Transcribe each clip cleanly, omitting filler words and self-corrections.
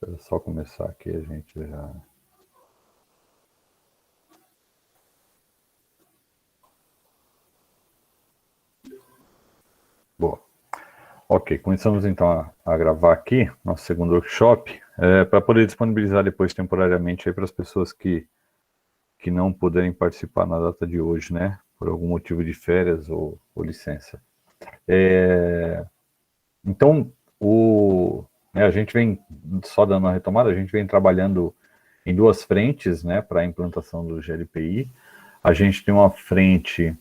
É só começar aqui, a gente já... Boa. Ok, começamos então a gravar aqui nosso segundo workshop, para poder disponibilizar depois temporariamente para as pessoas que não puderem participar na data de hoje, né? Por algum motivo de férias ou licença. Então, a gente vem, só dando uma retomada, a gente vem trabalhando em duas frentes, né, para a implantação do GLPI. A gente tem uma frente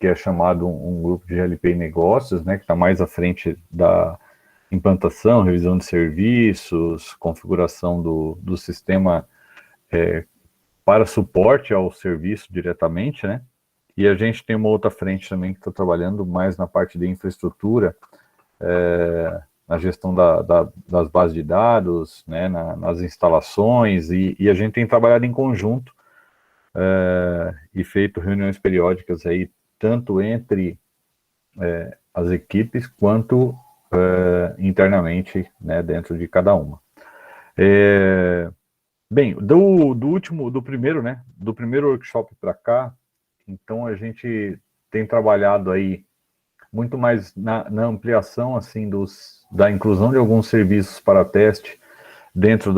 que é chamado um grupo de GLPI Negócios, né, que está mais à frente da implantação, revisão de serviços, configuração do sistema para suporte ao serviço diretamente, né? E a gente tem uma outra frente também que está trabalhando mais na parte de infraestrutura, na gestão das bases de dados, né, nas instalações, e a gente tem trabalhado em conjunto e feito reuniões periódicas aí, tanto entre as equipes quanto internamente, né, dentro de cada uma. Bem, do primeiro, né, do primeiro workshop para cá, então a gente tem trabalhado aí muito mais na ampliação assim da inclusão de alguns serviços para teste dentro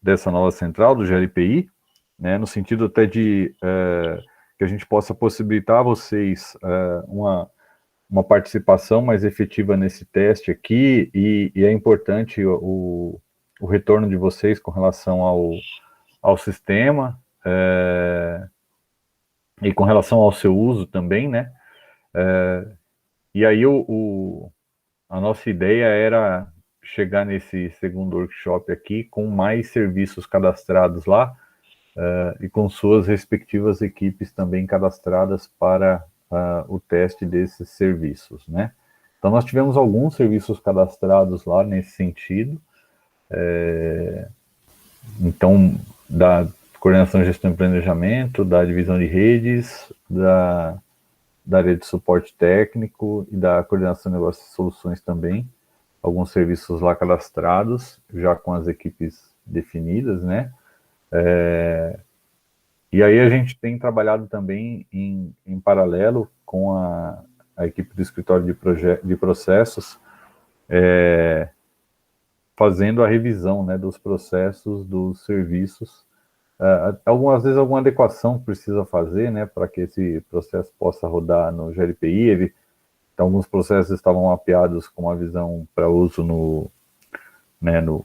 dessa nova central do GLPI, né, no sentido até de que a gente possa possibilitar a vocês uma participação mais efetiva nesse teste aqui, e é importante o retorno de vocês com relação ao sistema e com relação ao seu uso também, né? E aí a nossa ideia era chegar nesse segundo workshop aqui com mais serviços cadastrados lá e com suas respectivas equipes também cadastradas para o teste desses serviços, né? Então nós tivemos alguns serviços cadastrados lá nesse sentido, então da coordenação, gestão e planejamento, da divisão de redes, da área de suporte técnico e da coordenação de negócios e soluções também, alguns serviços lá cadastrados, já com as equipes definidas, né? E aí a gente tem trabalhado também em paralelo com a equipe do escritório de processos, fazendo a revisão, né, dos processos, dos serviços. Algumas vezes alguma adequação precisa fazer, né, para que esse processo possa rodar no GLPI. Então, alguns processos estavam mapeados com uma visão para uso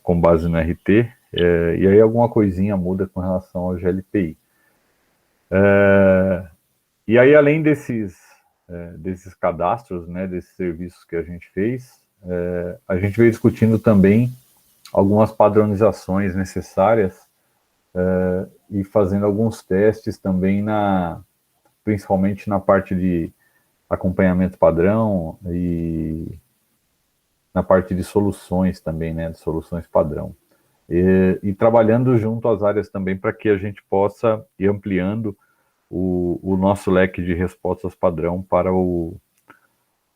com base no RT, e aí alguma coisinha muda com relação ao GLPI. E aí, além desses cadastros, né, desses serviços que a gente fez, a gente veio discutindo também algumas padronizações necessárias e fazendo alguns testes também, principalmente na parte de acompanhamento padrão e na parte de soluções também, né, de soluções padrão. E trabalhando junto às áreas também para que a gente possa ir ampliando o nosso leque de respostas padrão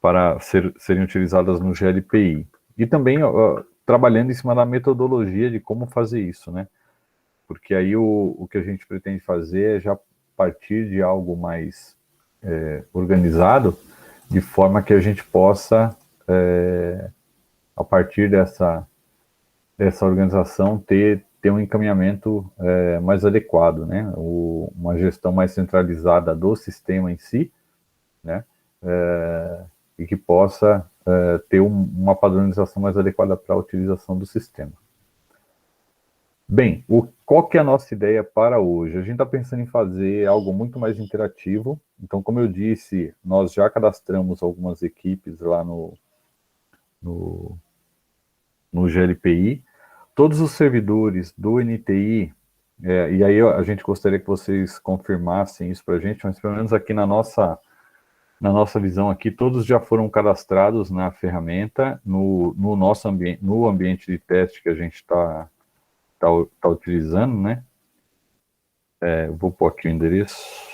para serem utilizadas no GLPI. E também trabalhando em cima da metodologia de como fazer isso, né? Porque aí o que a gente pretende fazer é já partir de algo mais organizado, de forma que a gente possa, a partir dessa organização, ter um encaminhamento mais adequado, né? Uma gestão mais centralizada do sistema em si, né? E que possa ter uma padronização mais adequada para a utilização do sistema. Bem, qual que é a nossa ideia para hoje? A gente está pensando em fazer algo muito mais interativo. Então, como eu disse, nós já cadastramos algumas equipes lá no GLPI. Todos os servidores do NTI, e aí a gente gostaria que vocês confirmassem isso para a gente, mas pelo menos aqui na nossa visão aqui, todos já foram cadastrados na ferramenta, no nosso ambiente, no ambiente de teste que a gente está utilizando, né? Eu vou pôr aqui o endereço.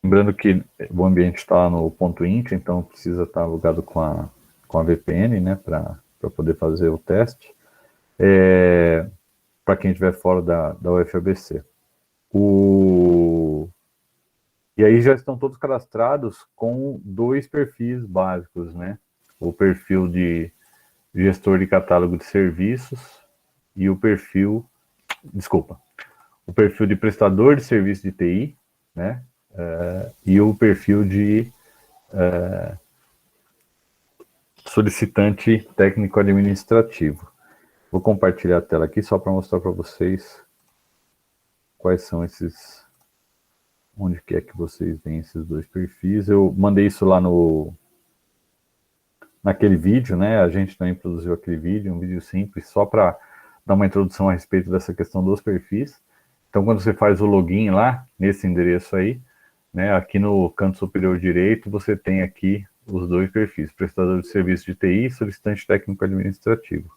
Lembrando que o ambiente está no ponto .int, então precisa estar logado com a VPN, né, para poder fazer o teste. Para quem estiver fora da UFABC. E aí já estão todos cadastrados com 2 perfis básicos, né? O perfil de gestor de catálogo de serviços e o perfil de prestador de serviço de TI, né? E o perfil de solicitante técnico administrativo. Vou compartilhar a tela aqui só para mostrar para vocês quais são esses, onde que é que vocês veem esses 2 perfis. Eu mandei isso lá naquele vídeo, né? A gente também produziu aquele vídeo, um vídeo simples, só para dar uma introdução a respeito dessa questão dos perfis. Então, quando você faz o login lá, nesse endereço aí, né, aqui no canto superior direito, você tem aqui os 2 perfis, prestador de serviço de TI e solicitante técnico administrativo.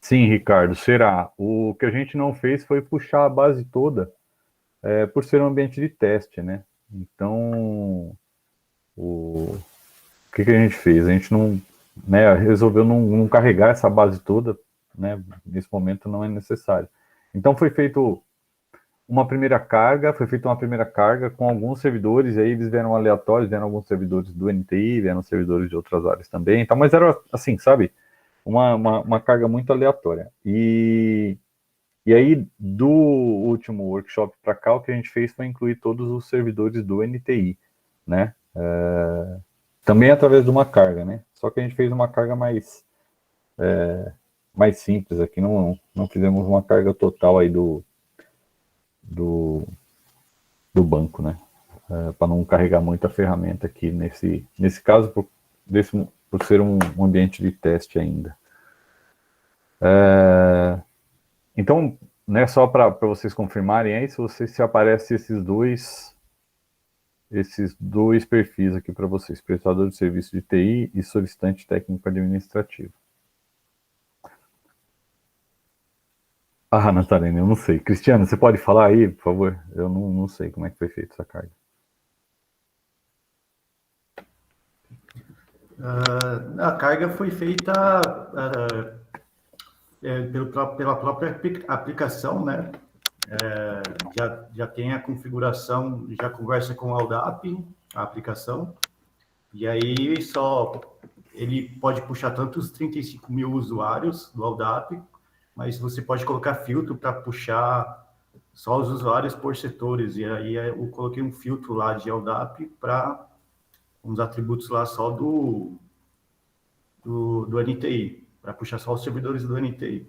Sim, Ricardo, será. O que a gente não fez foi puxar a base toda, por ser um ambiente de teste, né? Então, o que a gente fez? A gente não, né, resolveu não carregar essa base toda, né? Nesse momento não é necessário. Então foi feita uma primeira carga com alguns servidores, e aí eles vieram aleatórios, vieram alguns servidores do NTI, vieram servidores de outras áreas também, então, mas era assim, sabe? Uma carga muito aleatória. E aí, do último workshop para cá, o que a gente fez foi incluir todos os servidores do NTI, né? Também através de uma carga, né? Só que a gente fez uma carga mais simples aqui, não fizemos uma carga total aí do banco, né? Para não carregar muita ferramenta aqui nesse caso, por ser um ambiente de teste ainda. Então, né, só para vocês confirmarem aí, se aparece esses dois perfis aqui para vocês, prestador de serviço de TI e solicitante técnico administrativo. Ah, Natalina, eu não sei. Cristiano, você pode falar aí, por favor? Eu não sei como é que foi feita essa carga. A carga foi feita pela própria aplicação, né? Já tem a configuração, já conversa com a LDAP, a aplicação, e aí ele pode puxar tanto os 35 mil usuários do LDAP, mas você pode colocar filtro para puxar só os usuários por setores, e aí eu coloquei um filtro lá de LDAP para uns atributos lá só do NTI, para puxar só os servidores do NTI.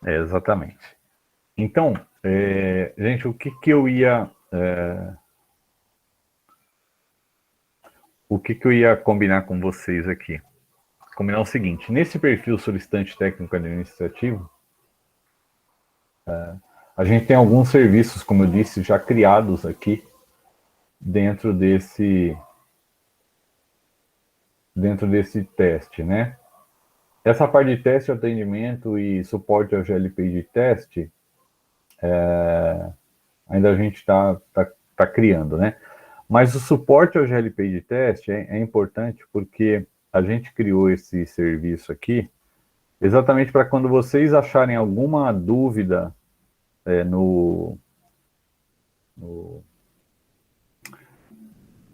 Exatamente. Então, gente, o que eu ia combinar com vocês aqui? Combinar o seguinte: nesse perfil solicitante técnico administrativo, a gente tem alguns serviços, como eu disse, já criados aqui dentro desse teste, né? Essa parte de teste, atendimento e suporte ao GLP de teste, ainda a gente tá criando, né? Mas o suporte ao GLP de teste é importante porque a gente criou esse serviço aqui exatamente para quando vocês acharem alguma dúvida no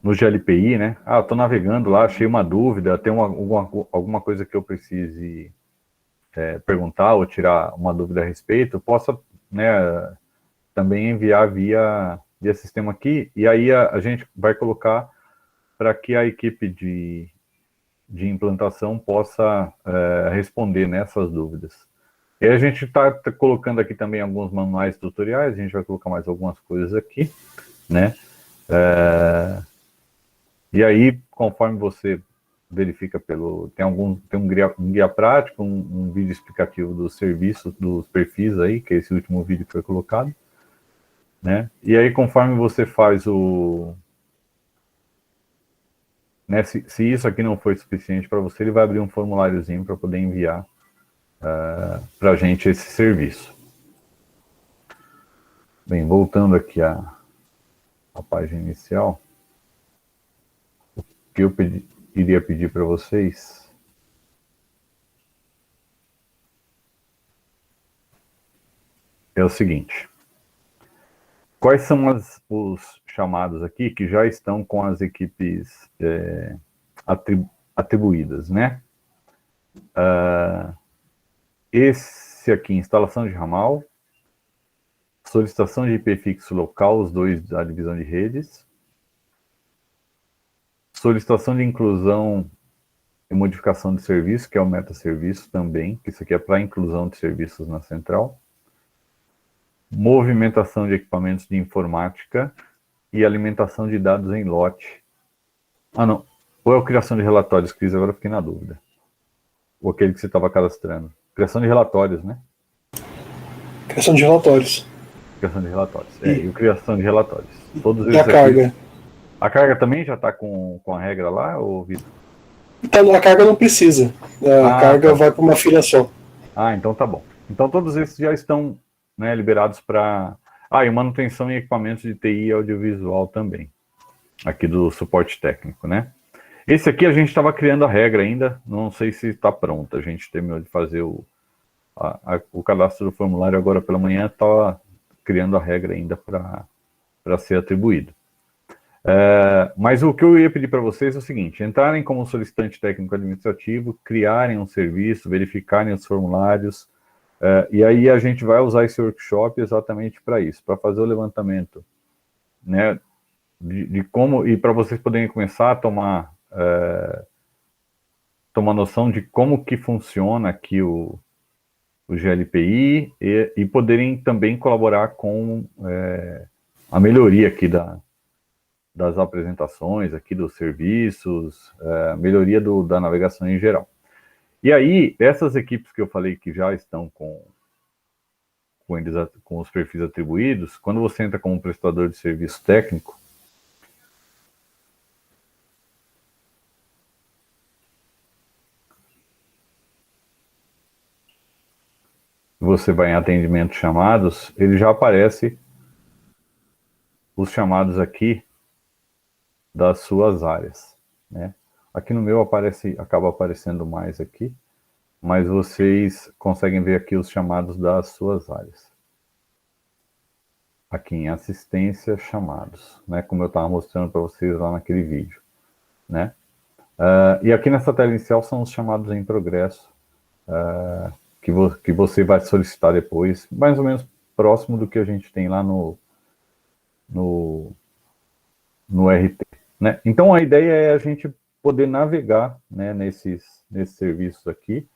GLPI, né? Ah, estou navegando lá, achei uma dúvida, tem alguma coisa que eu precise perguntar ou tirar uma dúvida a respeito, possa, né, também enviar via sistema aqui, e aí a gente vai colocar para que a equipe de implantação possa responder nessas dúvidas. E a gente está colocando aqui também alguns manuais tutoriais, a gente vai colocar mais algumas coisas aqui, né? E aí, conforme você verifica tem um guia prático, um vídeo explicativo dos serviços, dos perfis aí, que é esse último vídeo que foi colocado, né? E aí, conforme você faz né, se isso aqui não for suficiente para você, ele vai abrir um formuláriozinho para poder enviar para a gente esse serviço. Bem, voltando aqui à página inicial, o que eu iria pedir para vocês é o seguinte: quais são os chamados aqui que já estão com as equipes atribuídas, né? Esse aqui, instalação de ramal, solicitação de IP fixo local, os dois da divisão de redes, solicitação de inclusão e modificação de serviço, que é o meta-serviço também, que isso aqui é para inclusão de serviços na central, movimentação de equipamentos de informática e alimentação de dados em lote. Ah, não. Ou é a criação de relatórios, Cris? Agora eu fiquei na dúvida. Ou aquele que você estava cadastrando. Criação de relatórios, né? Criação de relatórios. Criação de relatórios. E criação de relatórios. Todos e a carga. A carga também já está com a regra lá, ou Vitor? Então, a carga não precisa. A carga vai para uma filha só. Ah, então tá bom. Então todos esses já estão, né, liberados para... e manutenção em equipamentos de TI e audiovisual também. Aqui do suporte técnico, né? Esse aqui a gente estava criando a regra ainda, não sei se está pronta. A gente terminou de fazer o cadastro do formulário agora pela manhã, estava criando a regra ainda para ser atribuído. Mas o que eu ia pedir para vocês é o seguinte: entrarem como solicitante técnico administrativo, criarem um serviço, verificarem os formulários, e aí a gente vai usar esse workshop exatamente para isso, para fazer o levantamento, né, de como, e para vocês poderem começar a tomar noção de como que funciona aqui o GLPI e poderem também colaborar com a melhoria aqui das apresentações, aqui dos serviços, melhoria da navegação em geral. E aí, essas equipes que eu falei que já estão com os perfis atribuídos, quando você entra como prestador de serviço técnico, você vai em atendimento chamados, ele já aparece os chamados aqui das suas áreas, né? Aqui no meu acaba aparecendo mais aqui, mas vocês conseguem ver aqui os chamados das suas áreas. Aqui em assistência, chamados, né? Como eu estava mostrando para vocês lá naquele vídeo, né? E aqui nessa tela inicial são os chamados em progresso, que você vai solicitar depois, mais ou menos próximo do que a gente tem lá no RT, né? Então a ideia é a gente poder navegar, né, nesses serviços aqui,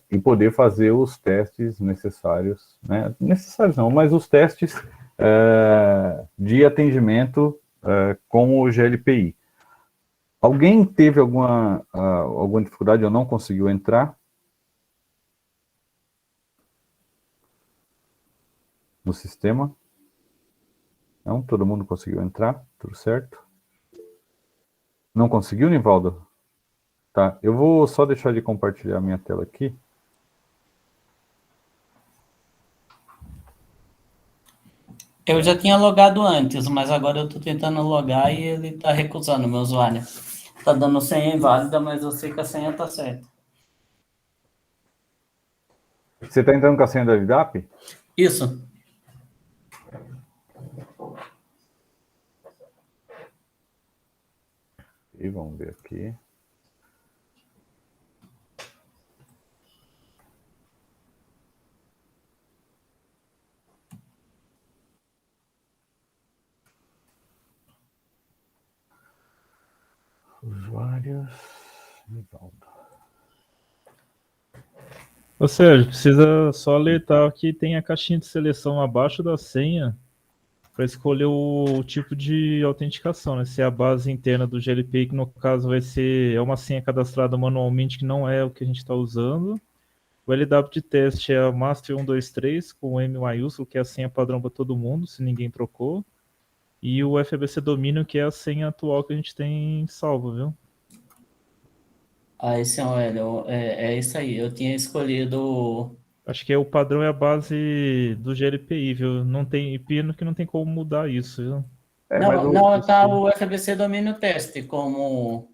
e poder fazer os testes necessários, né? Necessários não, mas os testes de atendimento com o GLPI. Alguém teve alguma dificuldade ou não conseguiu entrar no sistema? Não? Todo mundo conseguiu entrar? Tudo certo? Não conseguiu, Nivaldo? Tá, eu vou só deixar de compartilhar a minha tela aqui. Eu já tinha logado antes, mas agora eu estou tentando logar e ele está recusando o meu usuário. Está dando senha inválida, mas eu sei que a senha está certa. Você está entrando com a senha da LDAP? Isso. E vamos ver aqui. Usuários. Nivaldo. Ô Sérgio, precisa só alertar que tem a caixinha de seleção abaixo da senha para escolher o tipo de autenticação, né? Se é a base interna do GLPI, que no caso vai ser uma senha cadastrada manualmente, que não é o que a gente está usando. O LW de teste é a Master 123 com o M maiúsculo, que é a senha padrão para todo mundo, se ninguém trocou. E o FBC Domínio, que é a senha atual que a gente tem salvo, viu? Ah, esse é o Hélio. É isso aí. Eu tinha escolhido. Acho que o padrão é a base do GLPI, viu? Não tem pino que não tem como mudar isso, viu? Mas Não, não, tá o FBC Domínio Teste como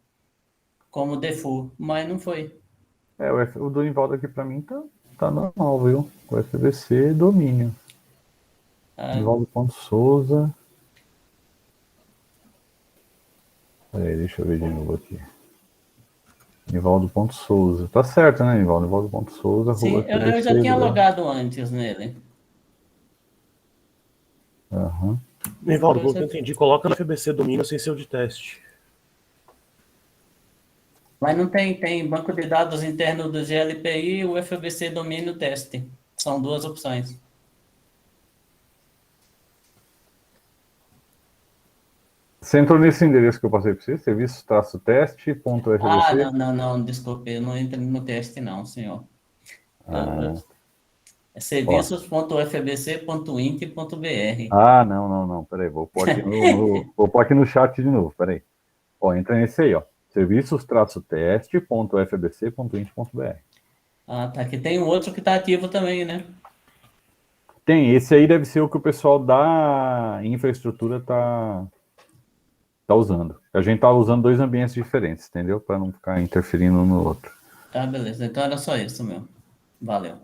default, mas não foi. o do Nivaldo aqui para mim tá normal, viu? O FBC domínio. Ah, Nivaldo.souza. Peraí, deixa eu ver de novo aqui. Nivaldo.souza. Tá certo, né, Nivaldo? Nivaldo.souza, sim, eu já tinha logado antes nele. Aham. Nivaldo, pelo que eu Eu já- entendi, coloca no FBC domínio sem ser o de teste. Mas não tem banco de dados interno do GLPI e o FBC Domínio Teste. São duas opções. Você entrou nesse endereço que eu passei para você, Ah, serviço-teste.fbc? não, desculpe, eu não entrei no teste não, senhor. Ah, É ó. serviços.fbc.int.br. Não, peraí, vou pôr aqui vou pôr aqui no chat de novo, peraí. Ó, entra nesse aí, ó, serviços-teste.fbc.int.br. Ah, tá, aqui tem um outro que está ativo também, né? Tem, esse aí deve ser o que o pessoal da infraestrutura tá usando. A gente tá usando dois ambientes diferentes, entendeu? Para não ficar interferindo um no outro. Tá, beleza, então era só isso mesmo. Valeu.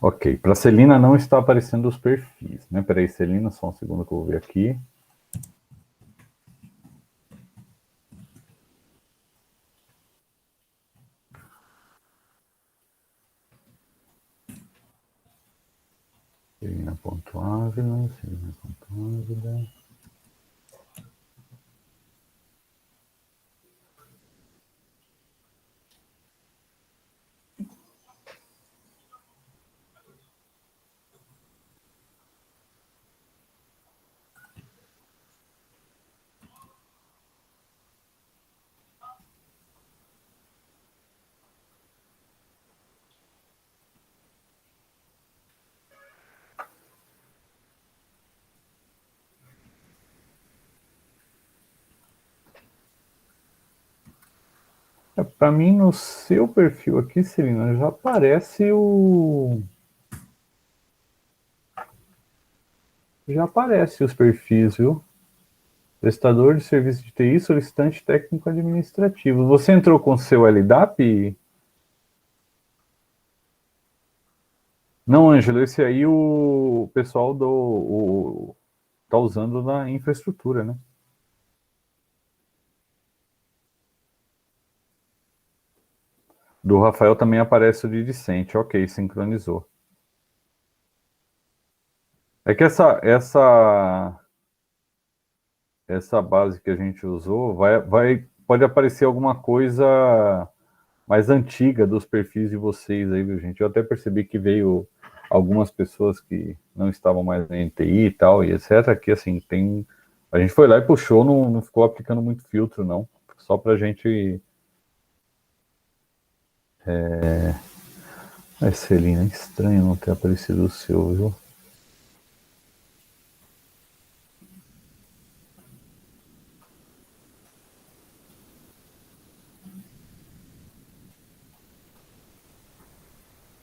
Ok, para Celina não está aparecendo os perfis, né? Peraí, Celina, só um segundo que eu vou ver aqui. Celina.ávila, Celina.ávila. Para mim, no seu perfil aqui, Celina, já aparece o. Já aparece os perfis, viu? Prestador de serviço de TI, solicitante técnico administrativo. Você entrou com seu LDAP? Não, Ângelo, esse aí o pessoal tá usando na infraestrutura, né? Do Rafael também aparece o de Dicente. Ok, sincronizou. É que essa base que a gente usou pode aparecer alguma coisa mais antiga dos perfis de vocês aí, viu, gente? Eu até percebi que veio algumas pessoas que não estavam mais na NTI e tal, e etc. Que assim, a gente foi lá e puxou, não ficou aplicando muito filtro, não. Só pra gente. Celina, estranho não ter aparecido o seu, viu?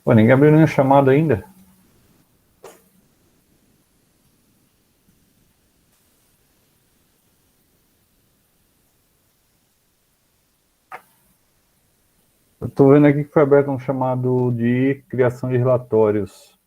Pô, ninguém abriu nenhuma chamada ainda. Eu tô vendo aqui que foi aberto um chamado de criação de relatórios.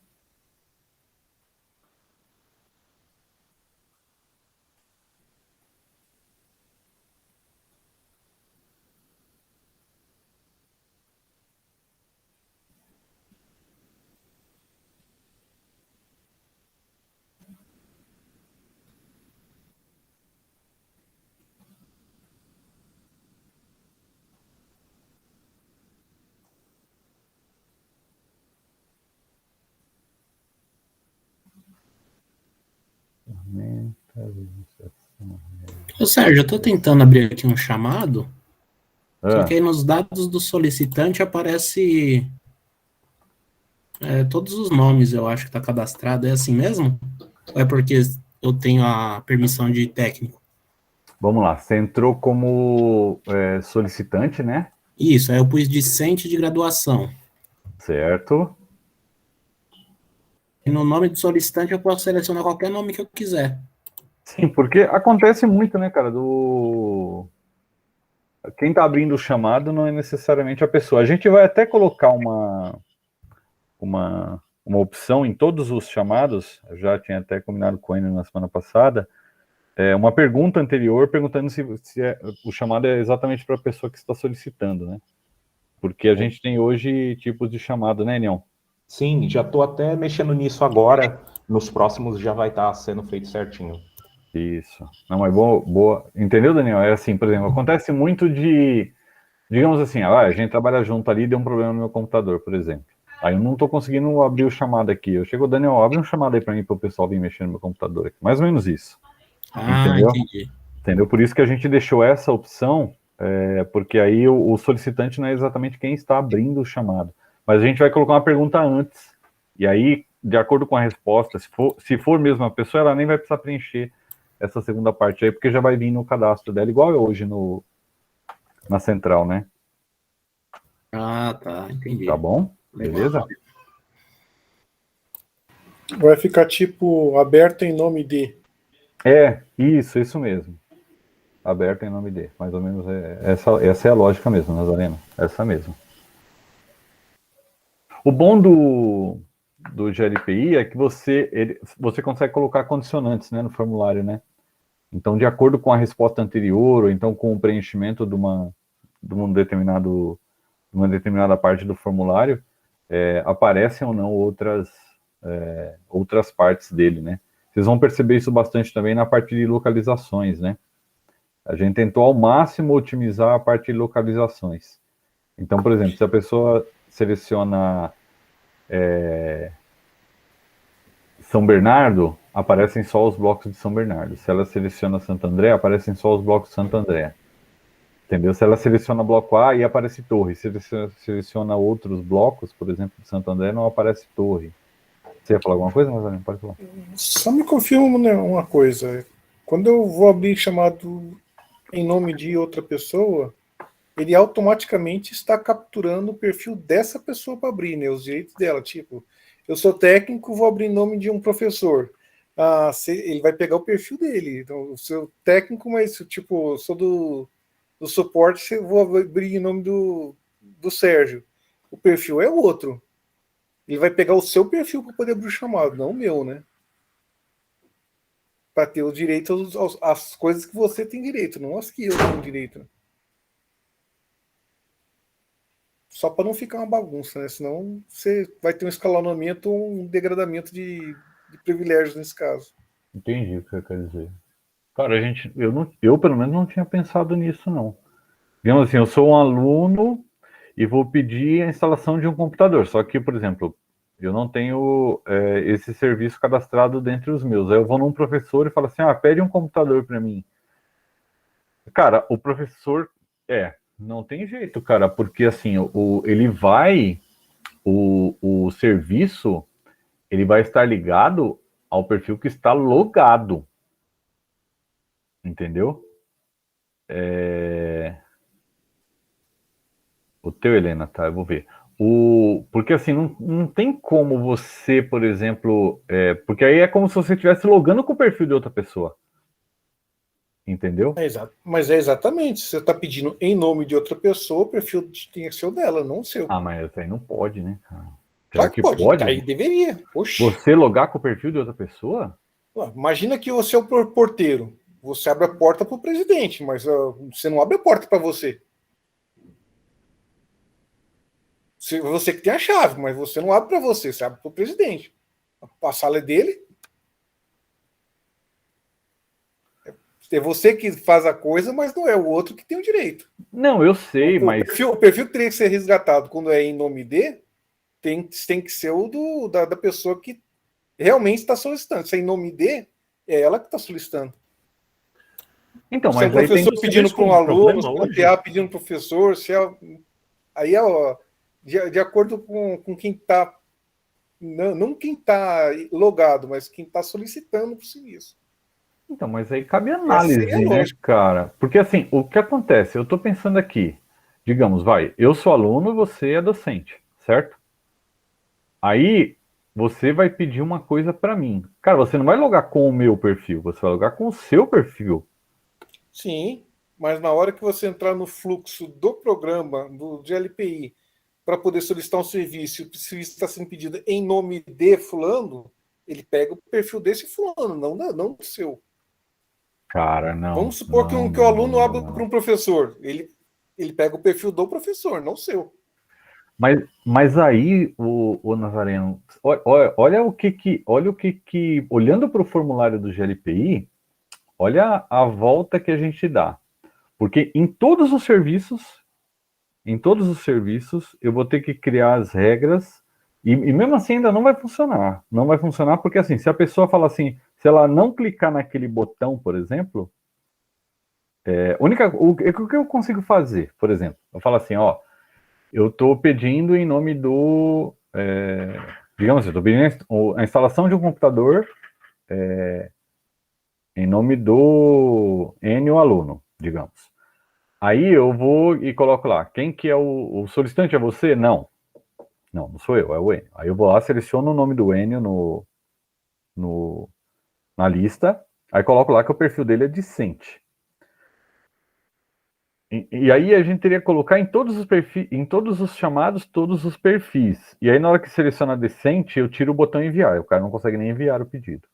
Ô, Sérgio, eu estou tentando abrir aqui um chamado, só que Ah, aí nos dados do solicitante aparece todos os nomes, eu acho que está cadastrado. É assim mesmo? Ou é porque eu tenho a permissão de técnico? Vamos lá, você entrou como solicitante, né? Isso, aí eu pus discente de graduação. Certo. E no nome de solicitante eu posso selecionar qualquer nome que eu quiser. Sim, porque acontece muito, né, cara, quem tá abrindo o chamado não é necessariamente a pessoa. A gente vai até colocar uma opção em todos os chamados, eu já tinha até combinado com ele na semana passada, uma pergunta anterior perguntando se o chamado é exatamente para a pessoa que está solicitando, né? Porque a gente tem hoje tipos de chamado, né, Nião? Sim, já estou até mexendo nisso agora. Nos próximos já vai estar sendo feito certinho. Isso. Não, mas boa. Entendeu, Daniel? É assim, por exemplo, acontece muito digamos assim, a gente trabalha junto ali, deu um problema no meu computador, por exemplo. Aí eu não estou conseguindo abrir o chamado aqui. Eu chego, Daniel, abre um chamado aí para mim, para o pessoal vir mexer no meu computador aqui. Mais ou menos isso. Entendeu? Entendi. Entendeu? Por isso que a gente deixou essa opção, porque aí o solicitante não é exatamente quem está abrindo o chamado. Mas a gente vai colocar uma pergunta antes. E aí, de acordo com a resposta, se for mesmo a pessoa, ela nem vai precisar preencher essa segunda parte aí, porque já vai vir no cadastro dela, igual é hoje na central, né? Tá, entendi. Tá bom? Beleza? Vai ficar tipo aberto em nome de. Isso mesmo. Aberto em nome de. Mais ou menos essa é a lógica mesmo, Nazareno. Essa mesmo. O bom do GLPI é que você consegue colocar condicionantes, né, no formulário, né? Então, de acordo com a resposta anterior, ou então com o preenchimento de uma determinada parte do formulário, aparecem ou não outras partes dele, né? Vocês vão perceber isso bastante também na parte de localizações, né? A gente tentou ao máximo otimizar a parte de localizações. Então, por exemplo, se a pessoa seleciona São Bernardo, aparecem só os blocos de São Bernardo. Se ela seleciona Santo André, aparecem só os blocos de Santo André. Entendeu? Se ela seleciona bloco A, aí aparece torre. Se você seleciona outros blocos, por exemplo, de Santo André, não aparece torre. Você ia falar alguma coisa, Nazareno? Pode falar. Só me confirma, né, uma coisa. Quando eu vou abrir chamado em nome de outra pessoa, ele automaticamente está capturando o perfil dessa pessoa para abrir, né, os direitos dela. Tipo, eu sou técnico, vou abrir em nome de um professor. Ele vai pegar o perfil dele. Então, eu sou técnico, mas tipo, eu sou do suporte, eu vou abrir em nome do Sérgio. O perfil é outro. Ele vai pegar o seu perfil para poder abrir o chamado, não o meu, né? Para ter o direito às coisas que você tem direito, não as que eu tenho direito. Só para não ficar uma bagunça, né? Senão você vai ter um escalonamento ou um degradamento de privilégios nesse caso. Entendi o que você quer dizer. Cara, eu pelo menos não tinha pensado nisso, não. Digamos assim, eu sou um aluno e vou pedir a instalação de um computador. Só que, por exemplo, eu não tenho esse serviço cadastrado dentre os meus. Aí eu vou num professor e falo assim, pede um computador para mim. Cara, o professor, não tem jeito, cara, porque assim, o serviço, ele vai estar ligado ao perfil que está logado. Entendeu? O teu, Helena, tá? Eu vou ver. Porque assim, não tem como você, por exemplo. Porque aí é como se você estivesse logando com o perfil de outra pessoa. Entendeu? Mas é exatamente. Você está pedindo em nome de outra pessoa, o perfil tem que ser o dela, não o seu. Mas aí não pode, né, cara? Claro que pode. Aí deveria. Oxi. Você logar com o perfil de outra pessoa? Imagina que você é o porteiro. Você abre a porta para o presidente, mas você não abre a porta para você. Você que tem a chave, mas você não abre para você abre para o presidente. A sala é dele. É você que faz a coisa, mas não é o outro que tem o direito. Não, eu sei, mas. O perfil que teria que ser resgatado quando é em nome de, tem que ser o da pessoa que realmente está solicitando. Se é em nome de, é ela que está solicitando. Então, se é o professor pedindo para um aluno, se é o PA pedindo para o professor, aí de acordo com quem está, não quem está logado, mas quem está solicitando o serviço. Então, mas aí cabe Assim análise, é né, lógico. cara? Porque assim, o que acontece? Eu tô pensando aqui, digamos, vai, eu sou aluno, você é docente, certo? Aí você vai pedir uma coisa para mim. Cara, você não vai logar com o meu perfil, você vai logar com o seu perfil. Sim, mas na hora que você entrar no fluxo do programa, de LPI, para poder solicitar um serviço, e o serviço está sendo pedido em nome de fulano, ele pega o perfil desse fulano, não do seu. Cara, não, Vamos supor que, não, que o não, não, aluno não, abra não. para um professor. Ele pega o perfil do professor, não o seu. Mas aí, o Nazareno, olha o que olhando para o formulário do GLPI, olha a volta que a gente dá. Porque em todos os serviços, eu vou ter que criar as regras e mesmo assim ainda não vai funcionar. Não vai funcionar porque assim, se a pessoa fala assim, se ela não clicar naquele botão, por exemplo, o que eu consigo fazer, por exemplo? Eu falo assim, ó, eu estou pedindo em nome do, digamos assim, eu estou pedindo a instalação de um computador em nome do N aluno, digamos. Aí eu vou e coloco lá, quem que é o solicitante? É você? Não sou eu, é o Enio. Aí eu vou lá, seleciono o nome do Enio no, na lista, aí coloco lá que o perfil dele é decente. E aí a gente teria que colocar em todos os perfis, em todos os chamados, todos os perfis. E aí na hora que seleciona decente, eu tiro o botão enviar. O cara não consegue nem enviar o pedido.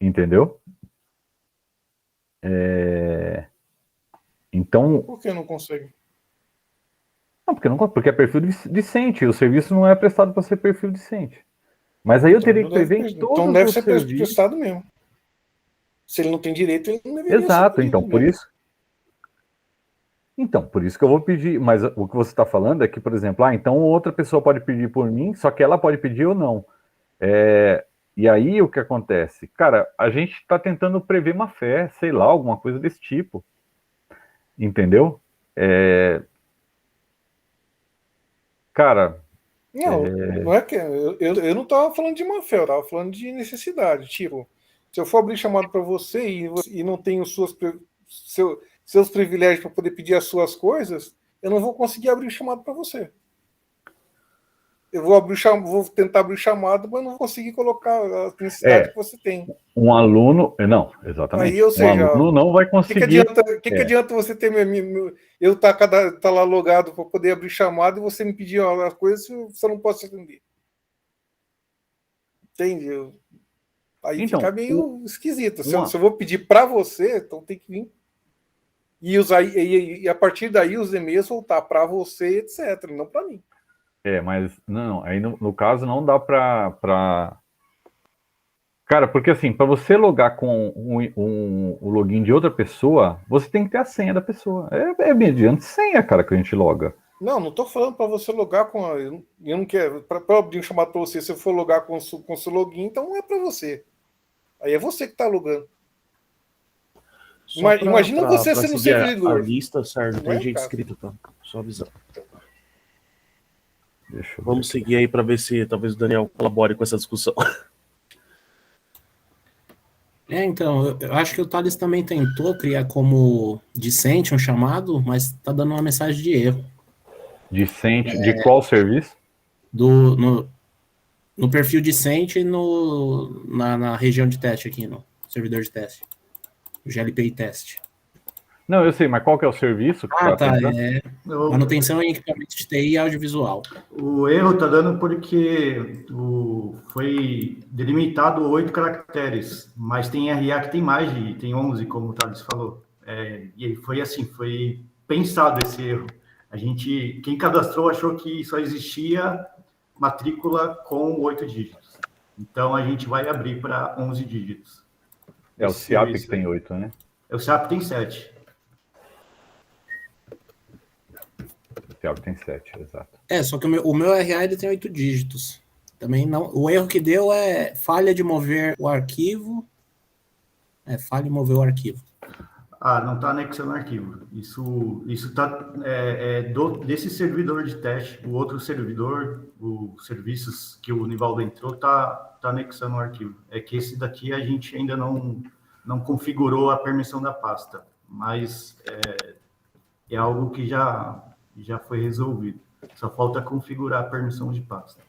Entendeu? Então, Por que não consegue? não, porque é perfil decente. O serviço não é prestado para ser perfil decente. Mas aí eu teria que prever em Então todos deve os ser serviços. prestado mesmo. Se ele não tem direito, ele não deveria ser Exato, pedido então, por mesmo. isso. Então, por isso que eu vou pedir, mas o que você está falando é que, por exemplo, então outra pessoa pode pedir por mim, só que ela pode pedir ou não. E aí o que acontece? Cara, a gente está tentando prever má fé, sei lá, alguma coisa desse tipo. Entendeu? Cara, Não é que eu não estava falando de má fé, eu estava falando de necessidade. Tipo, se eu for abrir chamado para você e não tenho seus privilégios para poder pedir as suas coisas, eu não vou conseguir abrir o chamado para você. Eu vou tentar abrir o chamado, mas não vou conseguir colocar a necessidade que você tem. um aluno. Não, Aí, exatamente. ou Um seja, aluno não vai conseguir. o que adianta você ter eu tá lá logado para poder abrir chamada e você me pedir as coisas se eu não posso atender? Entende? Aí fica Então, meio esquisito. Se uma, eu vou pedir para você, então tem que vir e usar e a partir daí os e-mails voltar para você, etc. Não para mim. mas não, aí no caso não dá para. Cara, porque assim, para você logar com o login de outra pessoa, você tem que ter a senha da pessoa. É mediante senha, cara, que a gente loga. Não estou falando para você logar com eu não quero para abrir um chamado para você. Se eu for logar com o seu login, então não é para você. Aí é você que está logando. Imagina você sendo um seguir a servidor. lista, Sérgio, Não tem é o gente caso. inscrito, tá? Só avisar. Deixa eu Vamos ver. seguir aí para ver se talvez o Daniel colabore com essa discussão. Então, eu acho que o Thales também tentou criar como discente um chamado, mas tá dando uma mensagem de erro. Decente, de qual serviço? No perfil discente e na região de teste aqui, no servidor de teste. O GLPI teste. Não, eu sei, mas qual que é o serviço que Tá. O, Manutenção em equipamentos de TI e audiovisual. o erro está dando porque foi delimitado 8 caracteres, mas tem RA que tem 11, como o Thales falou. E foi assim, foi pensado esse erro. Quem cadastrou achou que só existia matrícula com 8 dígitos. Então, a gente vai abrir para 11 dígitos. É o CIAP que tem 8, né? O SAP tem 7. O CIAP tem 7, exato. Só que o meu RA ele tem 8 dígitos. Também não. O erro que deu é falha de mover o arquivo. Falha em mover o arquivo. Não está anexando o arquivo. Isso está desse servidor de teste. O outro servidor, os serviços que o Nivaldo entrou, tá anexando o arquivo. É que esse daqui a gente ainda não configurou a permissão da pasta, mas é algo que já foi resolvido. Só falta configurar a permissão de pasta.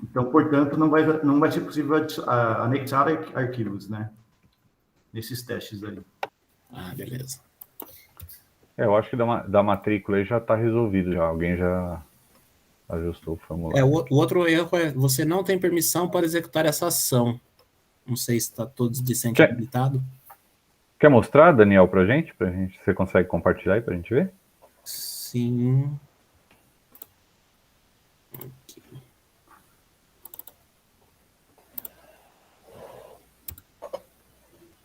Então, portanto, não vai ser possível anexar arquivos, né? Nesses testes aí. Beleza. Eu acho que da matrícula aí já está resolvido já. Alguém já ajustou o formulário. O outro erro é você não tem permissão para executar essa ação. Não sei se está todos discente habilitado. Quer mostrar, Daniel, pra gente? Você consegue compartilhar aí pra gente ver? Sim. Aqui.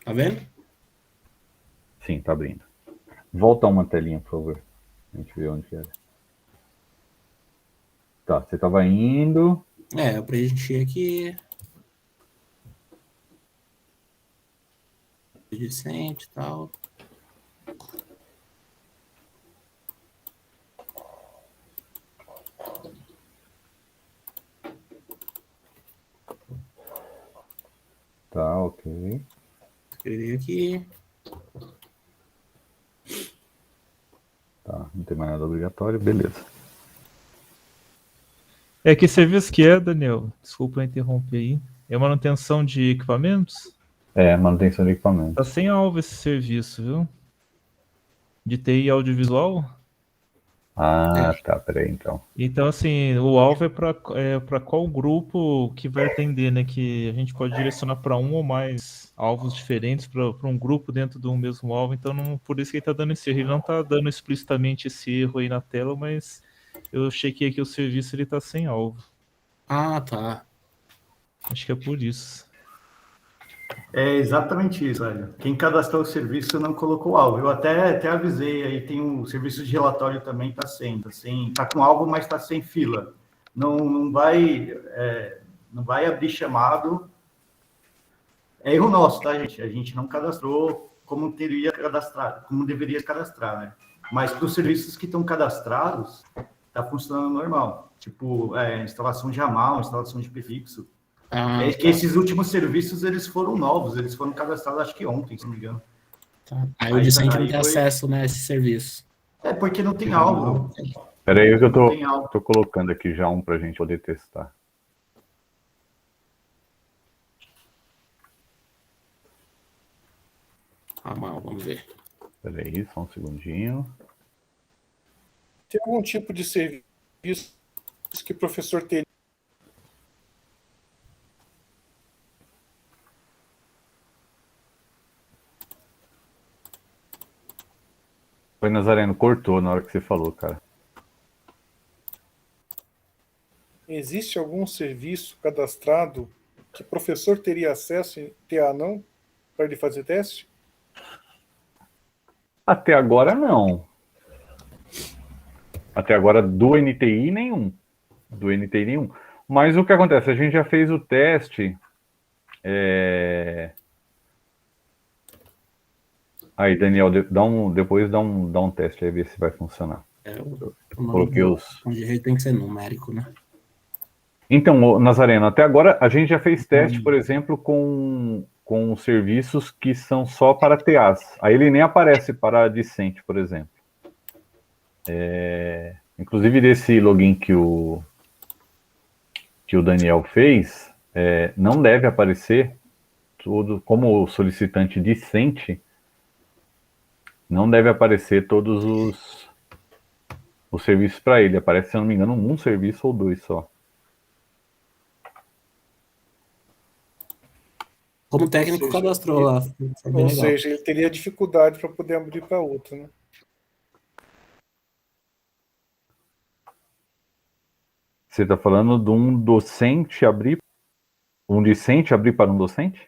Tá vendo? Sim, tá abrindo. Volta uma telinha, por favor. A gente vê onde que era. Tá, você tava indo. Eu preenchi aqui. Decente e tal. Tá, ok. Escrevi aqui. Tá, não tem mais nada obrigatório, beleza. Que serviço que é, Daniel? Desculpa interromper aí. É manutenção de equipamentos? Manutenção de equipamento. Tá sem alvo esse serviço, viu? De TI audiovisual? Tá, peraí então. Então, assim, o alvo é para qual grupo que vai atender, né? Que a gente pode direcionar para um ou mais alvos diferentes para um grupo dentro do mesmo alvo. Então, por isso que ele está dando esse erro. Ele não está dando explicitamente esse erro aí na tela, mas eu chequei aqui o serviço, ele está sem alvo. Tá. Acho que é por isso. É exatamente isso, velho. Quem cadastrou o serviço não colocou alvo. Eu até avisei, aí tem um serviço de relatório também, tá com alvo, mas tá sem fila. Não vai abrir chamado. É erro nosso, tá, gente? A gente não cadastrou como deveria cadastrar, né? Mas para os serviços que estão cadastrados, tá funcionando normal. Tipo, instalação de ramal, instalação de prefixo. Que esses últimos serviços, eles foram novos, eles foram cadastrados, acho que ontem, se não me engano. Tá. Aí o discente não tem acesso, né, a esse serviço. Porque não tem alvo. Peraí que eu tô colocando aqui já um pra gente poder testar. Vamos ver. Peraí, só um segundinho. Tem algum tipo de serviço que o professor teria? Foi, Nazareno, cortou na hora que você falou, cara. Existe algum serviço cadastrado que o professor teria acesso e TA não, para ele fazer teste? Até agora, não. Até agora, do NTI, nenhum. Mas o que acontece? A gente já fez o teste. Aí, Daniel, depois dá um teste aí, ver se vai funcionar. Coloquei os... O direito tem que ser numérico, né? Então, Nazareno, até agora a gente já fez teste, por exemplo, com serviços que são só para TAs. Aí ele nem aparece para discente, por exemplo. Inclusive, desse login que o Daniel fez, não deve aparecer tudo, como o solicitante discente, não deve aparecer todos os serviços para ele. Aparece, se eu não me engano, um serviço ou dois só. Como técnico cadastrou lá. Ou seja, ele teria dificuldade para poder abrir para outro, né? Você está falando de um docente abrir... Um discente abrir para um docente?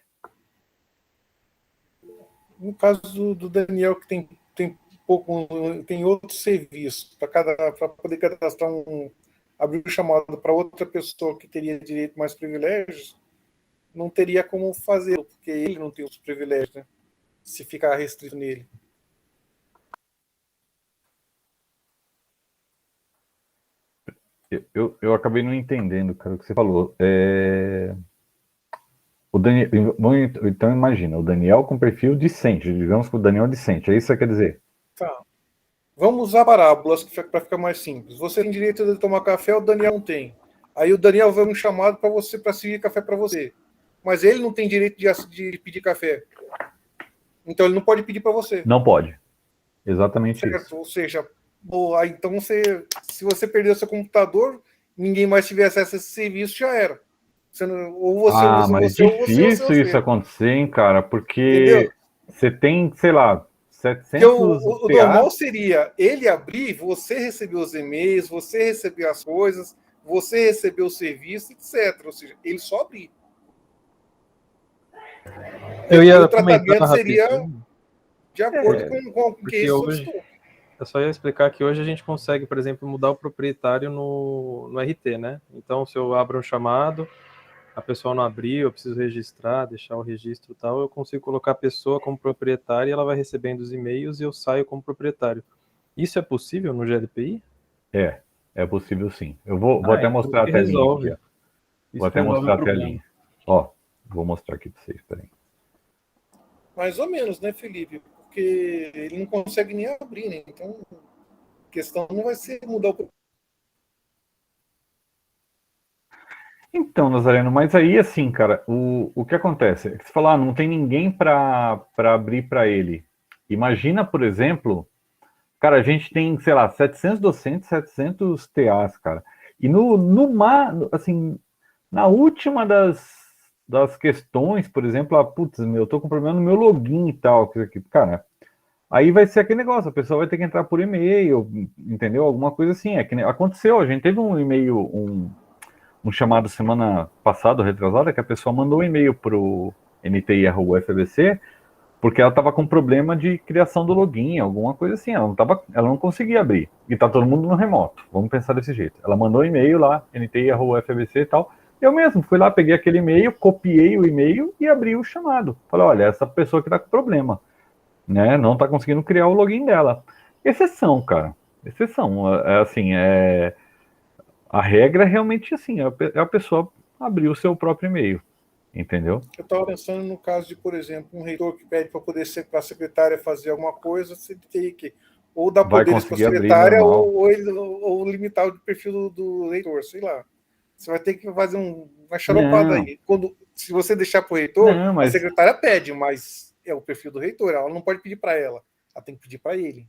No caso do Daniel, que tem outro serviço, para poder cadastrar abrir o chamado para outra pessoa que teria direito mais privilégios, não teria como fazê-lo, porque ele não tem os privilégios, né? Se ficar restrito nele. Eu acabei não entendendo, cara, o que você falou. Então imagina, o Daniel com perfil decente, digamos que o Daniel é decente, é isso que você quer dizer? Tá. Vamos usar parábolas para ficar mais simples. Você tem direito de tomar café, o Daniel não tem. Aí o Daniel vai um chamado para você para servir café para você. Mas ele não tem direito de pedir café. Então ele não pode pedir para você. Não pode. Exatamente Certo? isso. Ou seja, então se você perder seu computador, ninguém mais tiver acesso a esse serviço, já era. Ou você usa Mas você, ou você usa difícil isso você. acontecer, hein, cara, porque Entendeu? você tem, sei lá, Porque 700 o PA. normal seria ele abrir, você receber os e-mails, você receber as coisas, você receber o serviço, etc. Ou seja, ele só abrir. Eu ia o tratamento comentar seria rapidinho, de acordo com o que porque ele hoje solicitou. eu só ia explicar que hoje a gente consegue, por exemplo, mudar o proprietário no RT, né? Então, se eu abro um chamado, a pessoa não abrir, eu preciso registrar, deixar o registro e tal, eu consigo colocar a pessoa como proprietária e ela vai recebendo os e-mails e eu saio como proprietário. Isso é possível no GLPI? É possível sim. Eu vou até então mostrar a isso telinha resolve. aqui, ó. Isso Vou até resolve mostrar o a problema. telinha. Ó, vou mostrar aqui para vocês, peraí. Mais ou menos, né, Felipe? Porque ele não consegue nem abrir, né? Então, a questão não vai ser mudar o. Então, Nazareno, mas aí assim, cara, o que acontece? É que você fala, não tem ninguém para abrir para ele. Imagina, por exemplo, cara, a gente tem, sei lá, 700 docentes, 700 TAs, cara. E assim, na última das questões, por exemplo, putz, eu tô com problema no meu login e tal, cara, aí vai ser aquele negócio, a pessoa vai ter que entrar por e-mail, entendeu? Alguma coisa assim, é que aconteceu, a gente teve um e-mail, um chamado semana passada, retrasada, que a pessoa mandou um e-mail pro NTI@UFABC, porque ela estava com problema de criação do login, alguma coisa assim, ela não conseguia abrir, e tá todo mundo no remoto, vamos pensar desse jeito. Ela mandou um e-mail lá, NTI@UFABC e tal, eu mesmo fui lá, peguei aquele e-mail, copiei o e-mail e abri o chamado. Falei, olha, essa pessoa que tá com problema, né, não tá conseguindo criar o login dela. Exceção, cara, exceção, a regra é realmente assim, é a pessoa abrir o seu próprio e-mail, entendeu? Eu estava pensando no caso de, por exemplo, um reitor que pede para poder ser para a secretária fazer alguma coisa, você teria que ou dar Vai poderes para a conseguir abrir secretária normal. ou limitar o perfil do reitor, sei lá. Você vai ter que fazer uma xaropada Não. aí. Se você deixar para o reitor, Não, a mas secretária pede, mas é o perfil do reitor, ela não pode pedir para ela tem que pedir para ele.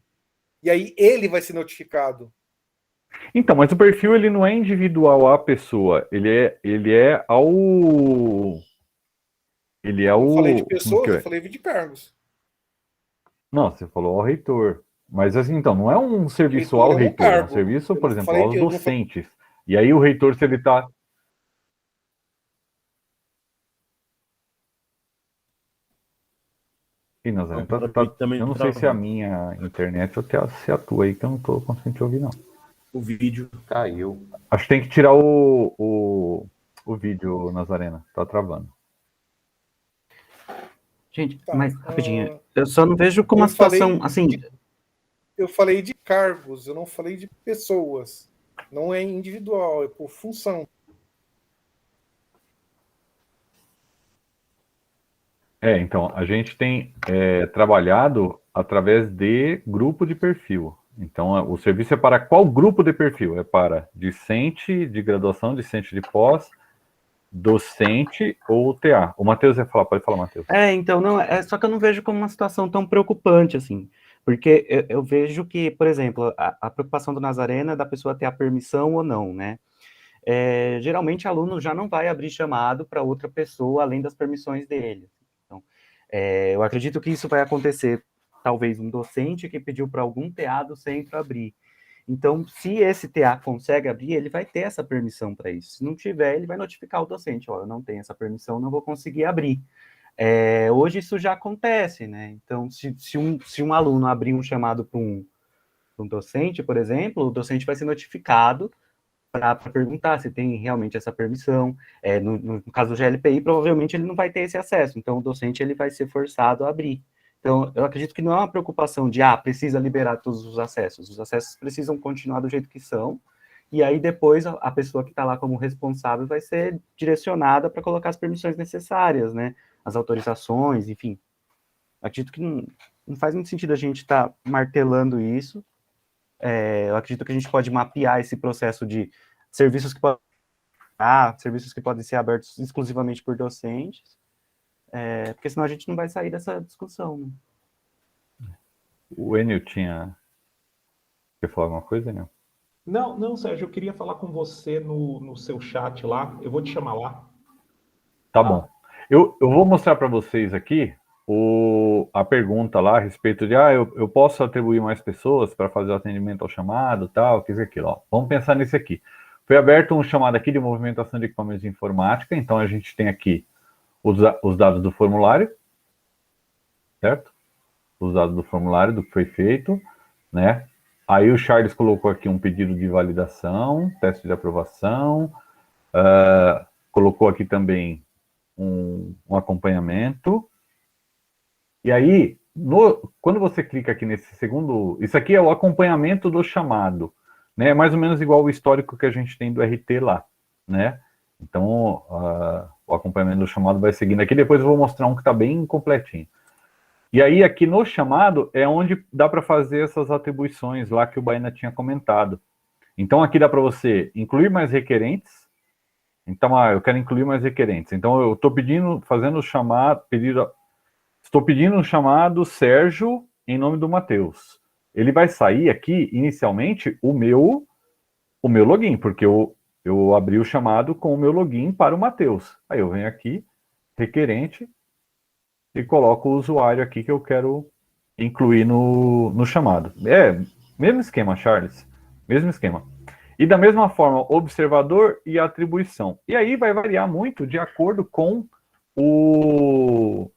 E aí ele vai ser notificado. então, mas o perfil ele não é individual à pessoa, ele é ao Eu falei de como que pessoas, eu é? falei de cargos. Não, você falou ao reitor. Mas assim, então, não é um serviço Reitor ao é um reitor, é um cargo. serviço, Eu por não exemplo, falei aos de, eu não falei, docentes. E aí o reitor, se ele tá. Ih, Nazaré, Pra mim também eu não sei se é a minha internet ou se é a tua aí, que eu não tô conseguindo te ouvir, não. o vídeo. Caiu. Acho que tem que tirar o vídeo, Nazarena. Tá travando. Gente, tá, mas rapidinho, eu só não vejo como uma situação assim. Eu falei de cargos, eu não falei de pessoas. Não é individual, é por função. Então, a gente tem trabalhado através de grupo de perfil. Então, o serviço é para qual grupo de perfil? É para discente de graduação, discente de pós, docente ou TA. O Matheus ia falar, pode falar, Matheus. Então, não, só que eu não vejo como uma situação tão preocupante, assim, porque eu vejo que, por exemplo, a preocupação do Nazarena é da pessoa ter a permissão ou não, né? Geralmente, aluno já não vai abrir chamado para outra pessoa, além das permissões dele. Então, eu acredito que isso vai acontecer, talvez um docente que pediu para algum TA do centro abrir. Então, se esse TA consegue abrir, ele vai ter essa permissão para isso. Se não tiver, ele vai notificar o docente, eu não tenho essa permissão, não vou conseguir abrir. Hoje isso já acontece, né? Então, se um aluno abrir um chamado para um docente, por exemplo, o docente vai ser notificado para perguntar se tem realmente essa permissão. No caso do GLPI, provavelmente ele não vai ter esse acesso, então o docente ele vai ser forçado a abrir. Então, eu acredito que não é uma preocupação de, precisa liberar todos os acessos precisam continuar do jeito que são, e aí depois a pessoa que está lá como responsável vai ser direcionada para colocar as permissões necessárias, né, as autorizações, enfim. Acredito que não faz muito sentido a gente estar martelando isso. Eu acredito que a gente pode mapear esse processo de serviços que podem ser abertos exclusivamente por docentes, porque senão a gente não vai sair dessa discussão. Né? O Enio quer falar alguma coisa, Enio? Não, Sérgio, eu queria falar com você no seu chat lá. Eu vou te chamar lá. Tá bom. Eu vou mostrar para vocês aqui a pergunta lá a respeito de eu posso atribuir mais pessoas para fazer o atendimento ao chamado, tal, que isso aquilo. Ó. Vamos pensar nisso aqui. Foi aberto um chamado aqui de movimentação de equipamentos de informática, então a gente tem aqui os dados do formulário, certo? Os dados do formulário, do que foi feito, né? Aí o Charles colocou aqui um pedido de validação, teste de aprovação, colocou aqui também um acompanhamento. E aí, quando você clica aqui nesse segundo... Isso aqui é o acompanhamento do chamado, né? É mais ou menos igual o histórico que a gente tem do RT lá, né? Então, o acompanhamento do chamado vai seguindo aqui. Depois eu vou mostrar um que está bem completinho. E aí, aqui no chamado, é onde dá para fazer essas atribuições lá que o Baena tinha comentado. Então, aqui dá para você incluir mais requerentes. Então, eu quero incluir mais requerentes. Então, eu estou fazendo o chamado, estou pedindo um chamado Sérgio em nome do Matheus. Ele vai sair aqui, inicialmente, o meu login, porque eu abri o chamado com o meu login para o Matheus. Aí eu venho aqui, requerente, e coloco o usuário aqui que eu quero incluir no chamado. Mesmo esquema, Charles. Mesmo esquema. E da mesma forma, observador e atribuição. E aí vai variar muito de acordo com o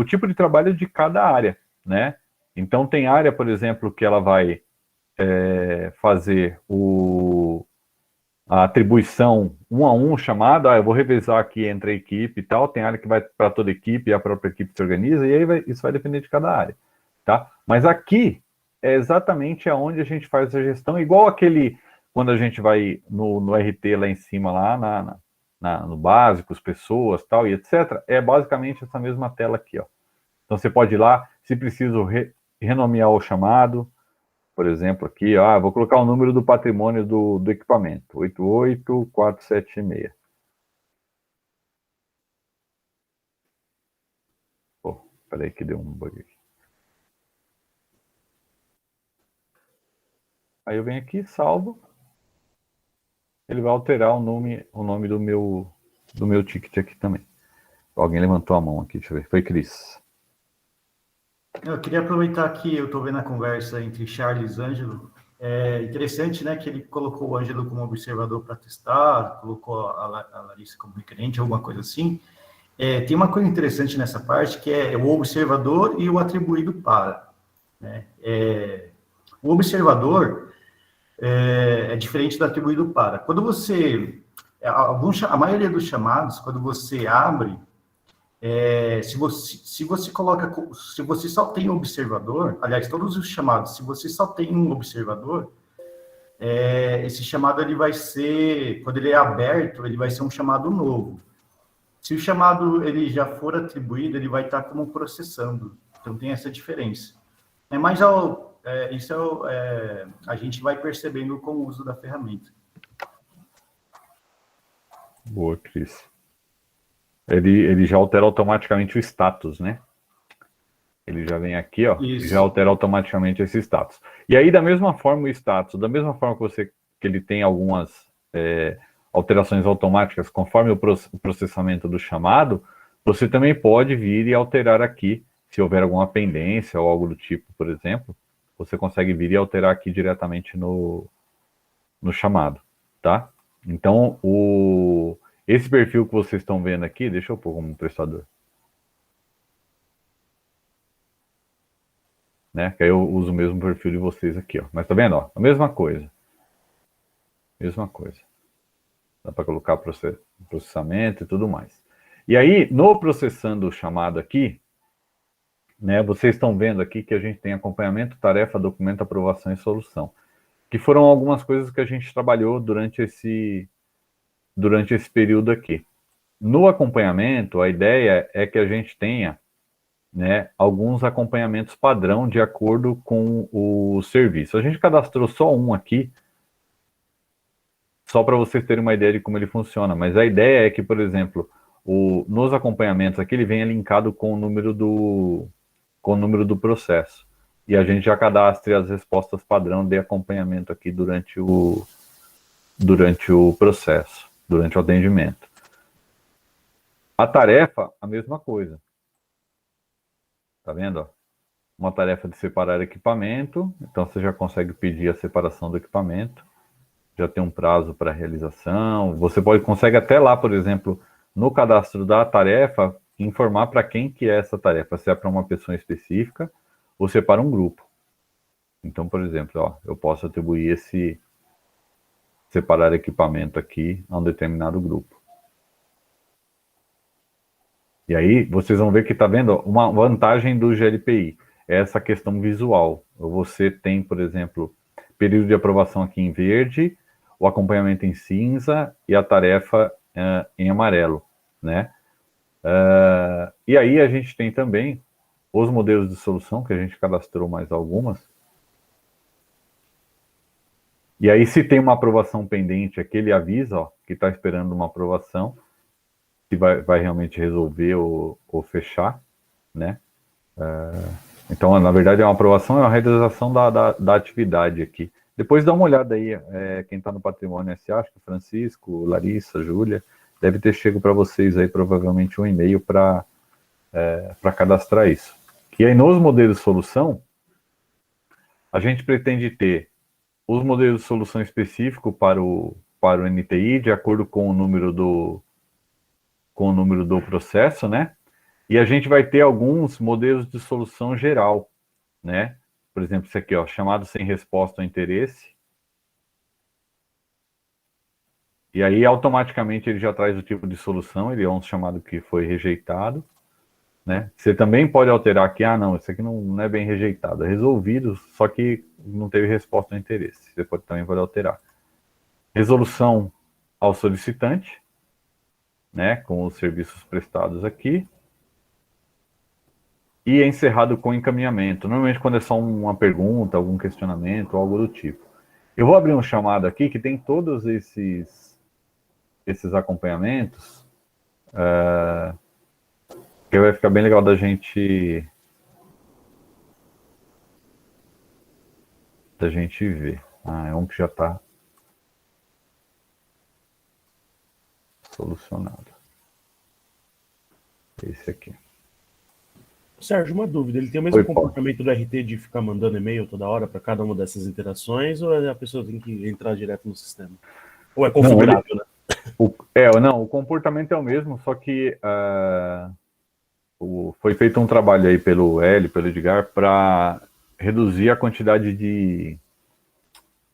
tipo de trabalho de cada área, né? Então tem área, por exemplo, que ela vai fazer a atribuição um a um, chamado, eu vou revezar aqui entre a equipe e tal, tem área que vai para toda a equipe e a própria equipe se organiza, e aí isso vai depender de cada área, tá? Mas aqui é exatamente aonde a gente faz a gestão, igual quando a gente vai no RT lá em cima, lá no básicos, pessoas, tal, e etc., é basicamente essa mesma tela aqui, ó. Então você pode ir lá, se preciso renomear o chamado, por exemplo, aqui, vou colocar o número do patrimônio do equipamento, 88476. Pô, peraí que deu um bug aqui. Aí eu venho aqui, salvo. Ele vai alterar o nome do meu ticket aqui também. Alguém levantou a mão aqui, deixa eu ver. Foi Cris. Eu queria aproveitar que eu estou vendo a conversa entre Charles e Ângelo. É interessante, né, que ele colocou o Ângelo como observador para testar, colocou a Larissa como requerente, alguma coisa assim. Tem uma coisa interessante nessa parte, que é o observador e o atribuído para. Né? O observador é diferente do atribuído para. Quando você... a maioria dos chamados, quando você abre... se você só tem um observador, aliás, todos os chamados, se você só tem um observador, esse chamado ele vai ser, quando ele é aberto, ele vai ser um chamado novo. Se o chamado ele já for atribuído, ele vai estar como processando. Então tem essa diferença. Mas isso a gente vai percebendo com o uso da ferramenta. Boa, Cris. Ele já altera automaticamente o status, né? Ele já vem aqui, ó, e já altera automaticamente esse status. E aí, da mesma forma, o status, da mesma forma que ele tem algumas alterações automáticas conforme o processamento do chamado, você também pode vir e alterar aqui, se houver alguma pendência ou algo do tipo, por exemplo, você consegue vir e alterar aqui diretamente no chamado, tá? Então, esse perfil que vocês estão vendo aqui, deixa eu pôr como prestador. Né? Que aí eu uso o mesmo perfil de vocês aqui, ó. Mas tá vendo, ó? A mesma coisa. Mesma coisa. Dá para colocar processamento e tudo mais. E aí, no processando o chamado aqui, né, vocês estão vendo aqui que a gente tem acompanhamento, tarefa, documento, aprovação e solução. Que foram algumas coisas que a gente trabalhou durante esse período aqui. No acompanhamento, a ideia é que a gente tenha, né, alguns acompanhamentos padrão de acordo com o serviço. A gente cadastrou só um aqui, só para vocês terem uma ideia de como ele funciona, mas a ideia é que, por exemplo, nos acompanhamentos aqui, ele venha linkado com o número do processo. E a gente já cadastre as respostas padrão de acompanhamento aqui durante o processo, durante o atendimento. A tarefa, a mesma coisa. Tá vendo? Ó? Uma tarefa de separar equipamento, então você já consegue pedir a separação do equipamento, já tem um prazo para realização, você consegue até lá, por exemplo, no cadastro da tarefa, informar para quem que é essa tarefa, se é para uma pessoa específica ou se é para um grupo. Então, por exemplo, ó, eu posso atribuir esse separar equipamento aqui a um determinado grupo. E aí, vocês vão ver que está vendo uma vantagem do GLPI, é essa questão visual. Você tem, por exemplo, período de aprovação aqui em verde, o acompanhamento em cinza e a tarefa em amarelo, né? E aí a gente tem também os modelos de solução, que a gente cadastrou mais algumas. E aí, se tem uma aprovação pendente aqui, ele avisa, ó, que está esperando uma aprovação, se vai realmente resolver ou fechar, né? Então, na verdade, é uma aprovação, é uma realização da atividade aqui. Depois dá uma olhada aí, quem está no Patrimônio SA, acho que Francisco, Larissa, Júlia, deve ter chego para vocês aí, provavelmente, um e-mail para cadastrar isso. E aí, nos modelos de solução, a gente pretende ter os modelos de solução específico para o NTI, de acordo com o número do processo, né? E a gente vai ter alguns modelos de solução geral, né? Por exemplo, esse aqui, ó, chamado sem resposta ao interesse. E aí, automaticamente, ele já traz o tipo de solução, ele é um chamado que foi rejeitado, né? Você também pode alterar aqui, não, isso aqui não é bem rejeitado, é resolvido, só que não teve resposta ao interesse. Você também pode alterar. Resolução ao solicitante, né, com os serviços prestados aqui. E é encerrado com encaminhamento. Normalmente quando é só uma pergunta, algum questionamento, algo do tipo. Eu vou abrir um chamado aqui que tem todos esses acompanhamentos, que vai ficar bem legal da gente ver. É um que já está solucionado. Esse aqui. Sérgio, uma dúvida. Ele tem o mesmo comportamento do RT de ficar mandando e-mail toda hora para cada uma dessas interações, ou a pessoa tem que entrar direto no sistema? Ou é configurável, né? O comportamento é o mesmo, só que foi feito um trabalho aí pelo Edgar, para reduzir a quantidade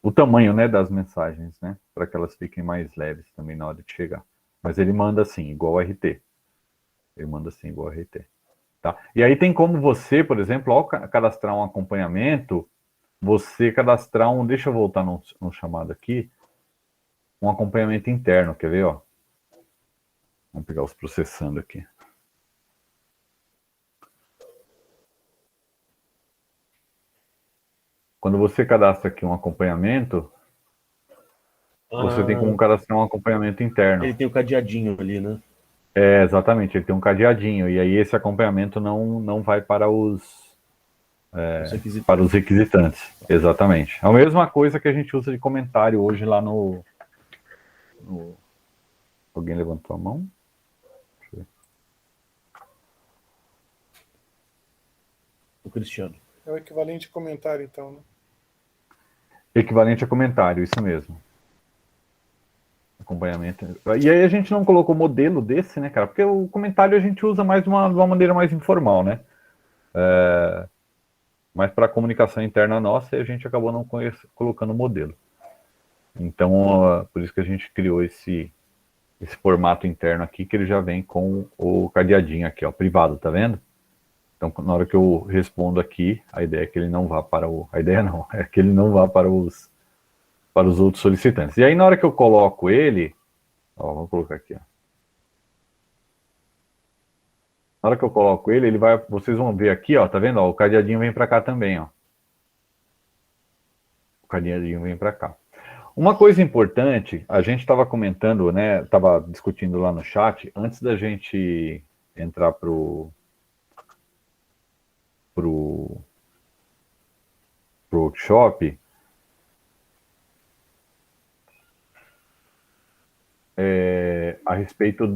o tamanho, né, das mensagens, né, para que elas fiquem mais leves também na hora de chegar. Mas ele manda assim, igual RT. Ele manda assim, igual RT. Tá? E aí tem como você, por exemplo, ao cadastrar um acompanhamento, você cadastrar deixa eu voltar no chamado aqui, um acompanhamento interno, quer ver, ó? Vamos pegar os processando aqui. Quando você cadastra aqui um acompanhamento, você tem como cadastrar um acompanhamento interno. Ele tem o cadeadinho ali, né? Exatamente, ele tem um cadeadinho, e aí esse acompanhamento não vai para os requisitantes. Exatamente. É a mesma coisa que a gente usa de comentário hoje lá no... Alguém levantou a mão? Deixa eu ver. O Cristiano. É o equivalente a comentário, então, né? Equivalente a comentário, isso mesmo. Acompanhamento. E aí a gente não colocou modelo desse, né, cara? Porque o comentário a gente usa mais de uma maneira mais informal, né? Mas para a comunicação interna nossa, a gente acabou não colocando modelo. Então, por isso que a gente criou esse formato interno aqui, que ele já vem com o cadeadinho aqui, ó, privado, tá vendo? Então, na hora que eu respondo aqui, a ideia é que ele não vá para o... A ideia não, é que ele não vá para os outros solicitantes. E aí, na hora que eu coloco ele... Ó, vou colocar aqui, ó. Na hora que eu coloco ele, ele vai... Vocês vão ver aqui, ó, tá vendo? Ó, o cadeadinho vem para cá também, ó. O cadeadinho vem para cá. Uma coisa importante, a gente estava comentando, né? Estava discutindo lá no chat, antes da gente entrar pro workshop, a respeito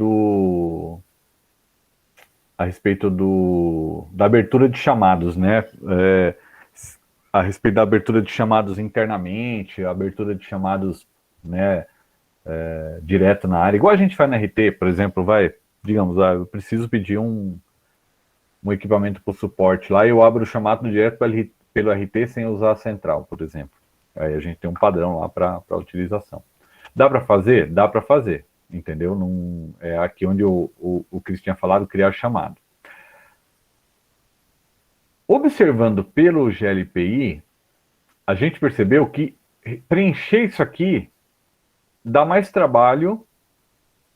da abertura de chamados, né? A respeito da abertura de chamados internamente, a abertura de chamados, né, direto na área, igual a gente faz na RT, por exemplo, digamos, eu preciso pedir um equipamento para o suporte lá, e eu abro o chamado direto pelo RT sem usar a central, por exemplo. Aí a gente tem um padrão lá para utilização. Dá para fazer? Dá para fazer, entendeu? Não, é aqui onde o Cris tinha falado, criar chamado. Observando pelo GLPI, a gente percebeu que preencher isso aqui dá mais trabalho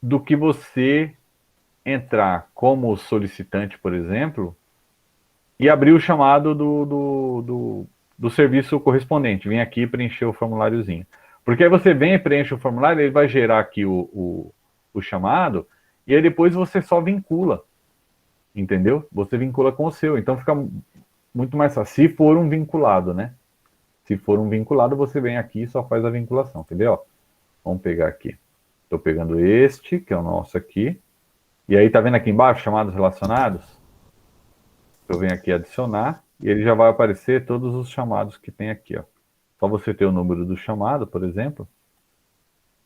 do que você entrar como solicitante, por exemplo, e abrir o chamado do serviço correspondente. Vem aqui e preencher o formuláriozinho. Porque aí você vem e preenche o formulário, ele vai gerar aqui o chamado, e aí depois você só vincula. Entendeu? Você vincula com o seu. Então fica muito mais fácil. Se for um vinculado, né? Se for um vinculado, você vem aqui e só faz a vinculação. Quer ver? Ó? Vamos pegar aqui. Estou pegando este, que é o nosso aqui. E aí, tá vendo aqui embaixo, chamados relacionados? Eu venho aqui adicionar, e ele já vai aparecer todos os chamados que tem aqui, ó. Só você ter o número do chamado, por exemplo.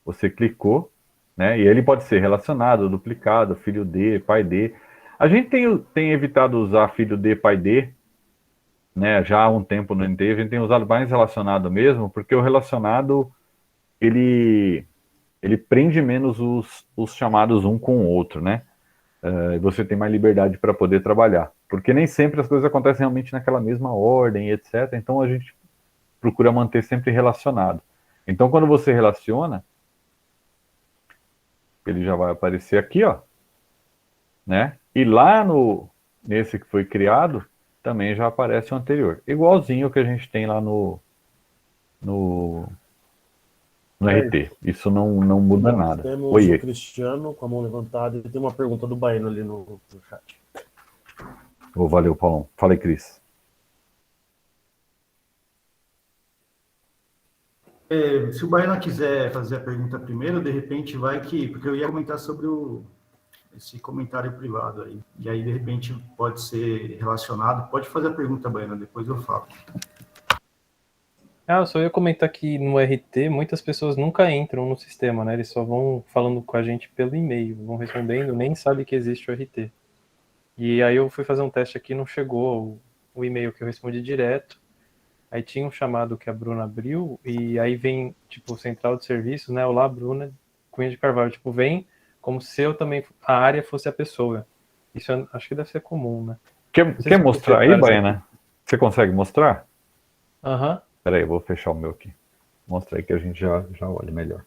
Você clicou, né? E ele pode ser relacionado, duplicado, filho D, pai D. A gente tem evitado usar filho D, pai D, né? Já há um tempo no NT, a gente tem usado mais relacionado mesmo, porque o relacionado, ele prende menos os chamados um com o outro, né? E você tem mais liberdade para poder trabalhar. Porque nem sempre as coisas acontecem realmente naquela mesma ordem, etc. Então a gente procura manter sempre relacionado. Então quando você relaciona, ele já vai aparecer aqui, ó. Né? E lá nesse que foi criado, também já aparece o anterior. Igualzinho que a gente tem lá no RT. Isso não muda nada. Temos Oi, o Cristiano com a mão levantada e tem uma pergunta do Baiano ali no chat. Valeu, Paulão. Fala aí, Cris. Se o Baiano quiser fazer a pergunta primeiro, de repente vai que... Porque eu ia comentar sobre esse comentário privado aí. E aí, de repente, pode ser relacionado. Pode fazer a pergunta, Baiano, depois eu falo. Eu só ia comentar que no RT muitas pessoas nunca entram no sistema, né? Eles só vão falando com a gente pelo e-mail, vão respondendo, nem sabe que existe o RT. E aí eu fui fazer um teste aqui, não chegou o e-mail que eu respondi direto. Aí tinha um chamado que a Bruna abriu, e aí vem, tipo, central de serviços, né? Olá, Bruna, Cunha de Carvalho. Tipo, vem como se eu também, a área fosse a pessoa. Isso acho que deve ser comum, né? Quer mostrar aí, Baiana? Você consegue mostrar? Aham. Peraí, eu vou fechar o meu aqui. Mostra aí que a gente já olha melhor.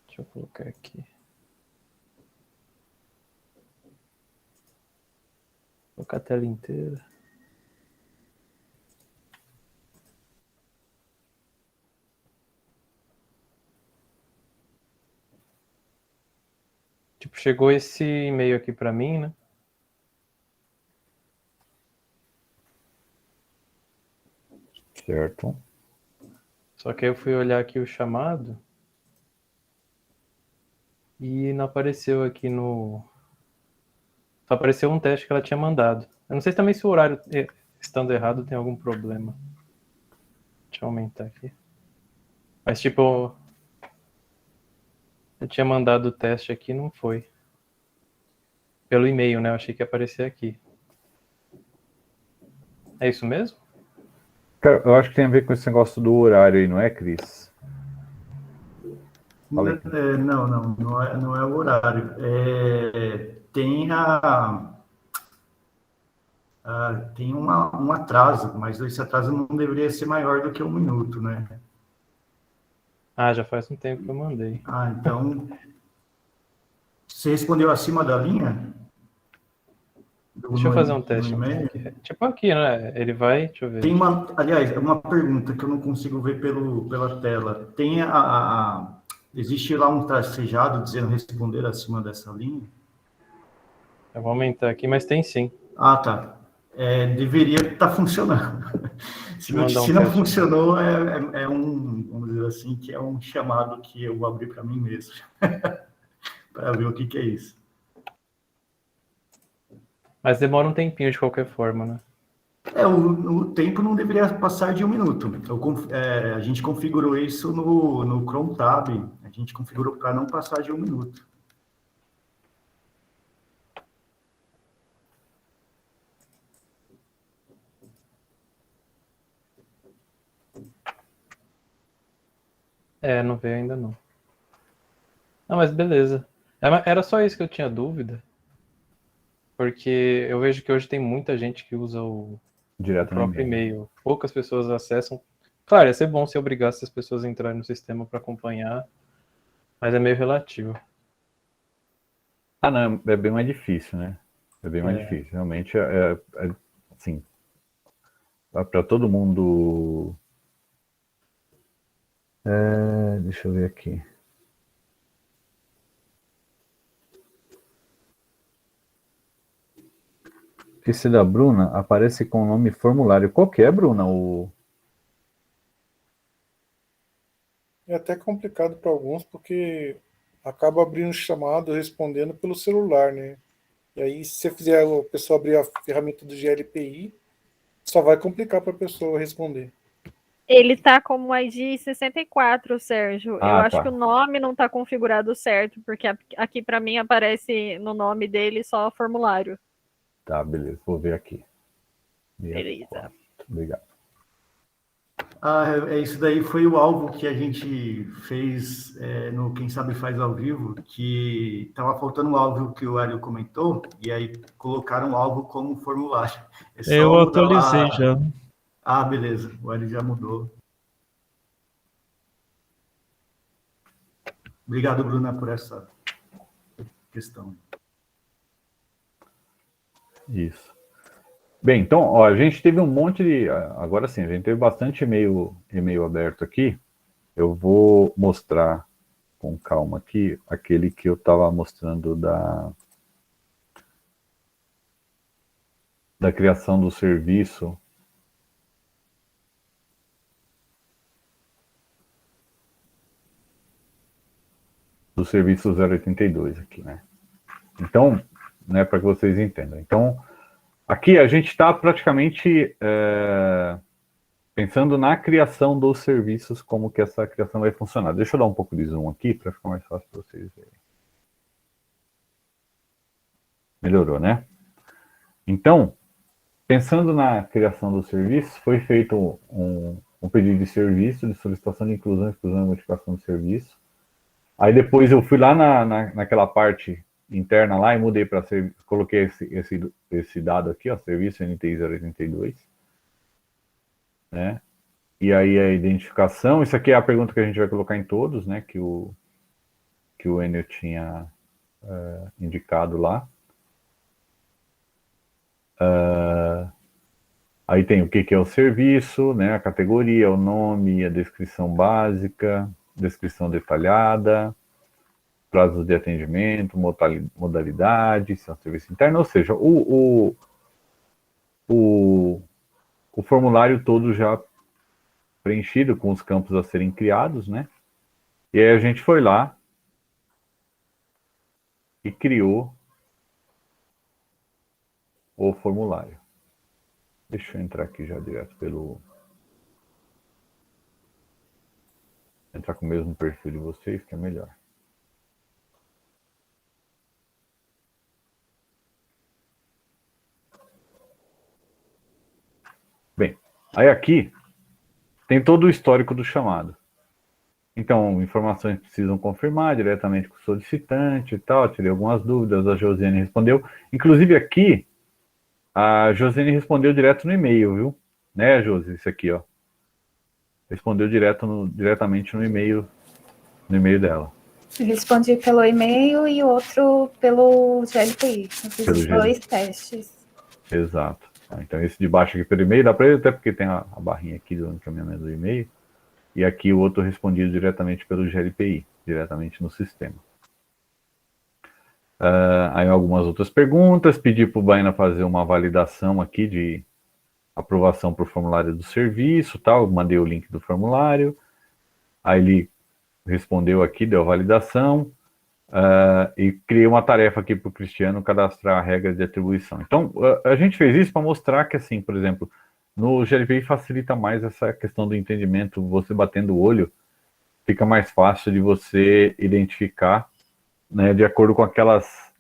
Deixa eu colocar aqui. Vou colocar a tela inteira. Tipo, chegou esse e-mail aqui para mim, né? Certo. Só que aí eu fui olhar aqui o chamado e não apareceu aqui no... Só apareceu um teste que ela tinha mandado. Eu não sei também se o horário, estando errado, tem algum problema. Deixa eu aumentar aqui. Mas, tipo, eu tinha mandado o teste aqui e não foi. Pelo e-mail, né? Eu achei que ia aparecer aqui. É isso mesmo? Cara, eu acho que tem a ver com esse negócio do horário aí, não é, Cris? Fala aí. Não é o horário. Tem um atraso, mas esse atraso não deveria ser maior do que 1 minuto, né? Ah, já faz um tempo que eu mandei. Então, você respondeu acima da linha? Deixa eu fazer um No teste e-mail? aqui. Tipo aqui, né? Ele vai, deixa eu ver. Aliás, uma pergunta que eu não consigo ver pela tela. Existe lá um tracejado dizendo responder acima dessa linha? Eu vou aumentar aqui, mas tem sim. Ah, tá. Deveria estar funcionando. Deixa eu mandar um Se não teste. funcionou, vamos dizer assim, que é um chamado que eu abri para mim mesmo, para ver o que é isso. Mas demora um tempinho de qualquer forma, né? O tempo não deveria passar de 1 minuto. A gente configurou isso no Chrome Tab. A gente configurou para não passar de 1 minuto. Não veio ainda não. Não, mas beleza. Era só isso que eu tinha dúvida. Porque eu vejo que hoje tem muita gente que usa o Direto no próprio e-mail. e-mail. Poucas pessoas acessam. Claro, ia ser bom se obrigasse as pessoas a entrarem no sistema para acompanhar, mas é meio relativo. Ah, não, é bem mais difícil, né? É bem mais difícil. Realmente, assim, para todo mundo... deixa eu ver aqui. Esse da Bruna aparece com o nome formulário. Qual que é, Bruna? É até complicado para alguns, porque acaba abrindo chamado, respondendo pelo celular, né? E aí, se você fizer a pessoa abrir a ferramenta do GLPI, só vai complicar para a pessoa responder. Ele tá como ID 64, Sérgio. Eu Ah, acho que o tá. nome não tá configurado certo, porque aqui para mim aparece no nome dele só formulário. Tá, beleza. Vou ver aqui. Beleza. Obrigado. Isso daí foi o alvo que a gente fez no Quem Sabe Faz ao Vivo, que estava faltando o alvo que o Hélio comentou, e aí colocaram o alvo como formulário. É só Eu mudar atualizei lá. já. Ah, beleza. O Hélio já mudou. Obrigado, Bruna, por essa questão. Isso. Bem, então, ó, a gente teve um monte de... Agora sim, a gente teve bastante e-mail aberto aqui. Eu vou mostrar com calma aqui aquele que eu estava mostrando da criação do serviço. Do serviço 082 aqui, né? Então, né, para que vocês entendam. Então, aqui a gente está praticamente pensando na criação dos serviços, como que essa criação vai funcionar. Deixa eu dar um pouco de zoom aqui para ficar mais fácil para vocês verem. Melhorou, né? Então, pensando na criação do serviço, foi feito um pedido de serviço, de solicitação de inclusão, exclusão e modificação do serviço. Aí depois eu fui lá naquela parte interna lá e mudei para coloquei esse dado aqui, ó, serviço NTI 082, né? E aí a identificação, isso aqui é a pergunta que a gente vai colocar em todos, né? Que o Enio tinha indicado lá. Aí tem o que é o serviço, né? A categoria, o nome, a descrição básica, descrição detalhada, prazos de atendimento, modalidade, se é um serviço interno, ou seja, o formulário todo já preenchido com os campos a serem criados, né? E aí a gente foi lá e criou o formulário. Deixa eu entrar aqui já direto entrar com o mesmo perfil de vocês, que é melhor. Bem, aí aqui tem todo o histórico do chamado. Então, informações precisam confirmar diretamente com o solicitante e tal. Tirei algumas dúvidas, a Josiane respondeu. Inclusive aqui, a Josiane respondeu direto no e-mail, viu? Né, Josi? Isso aqui, ó. Respondeu diretamente no e-mail dela. Eu respondi pelo e-mail e o outro pelo GLPI. Eu fiz os dois testes. Exato. Então, esse de baixo aqui pelo e-mail, dá para ele, até porque tem a barrinha aqui do encaminhamento do e-mail. E aqui o outro respondido diretamente pelo GLPI, diretamente no sistema. Aí algumas outras perguntas. Pedi para o Baina fazer uma validação aqui de aprovação para o formulário do serviço, tal. Mandei o link do formulário. Aí ele respondeu aqui, deu a validação. E criei uma tarefa aqui para o Cristiano cadastrar a regra de atribuição. Então, a gente fez isso para mostrar que, assim, por exemplo, no GLPI facilita mais essa questão do entendimento, você batendo o olho, fica mais fácil de você identificar, né, de acordo com aqueles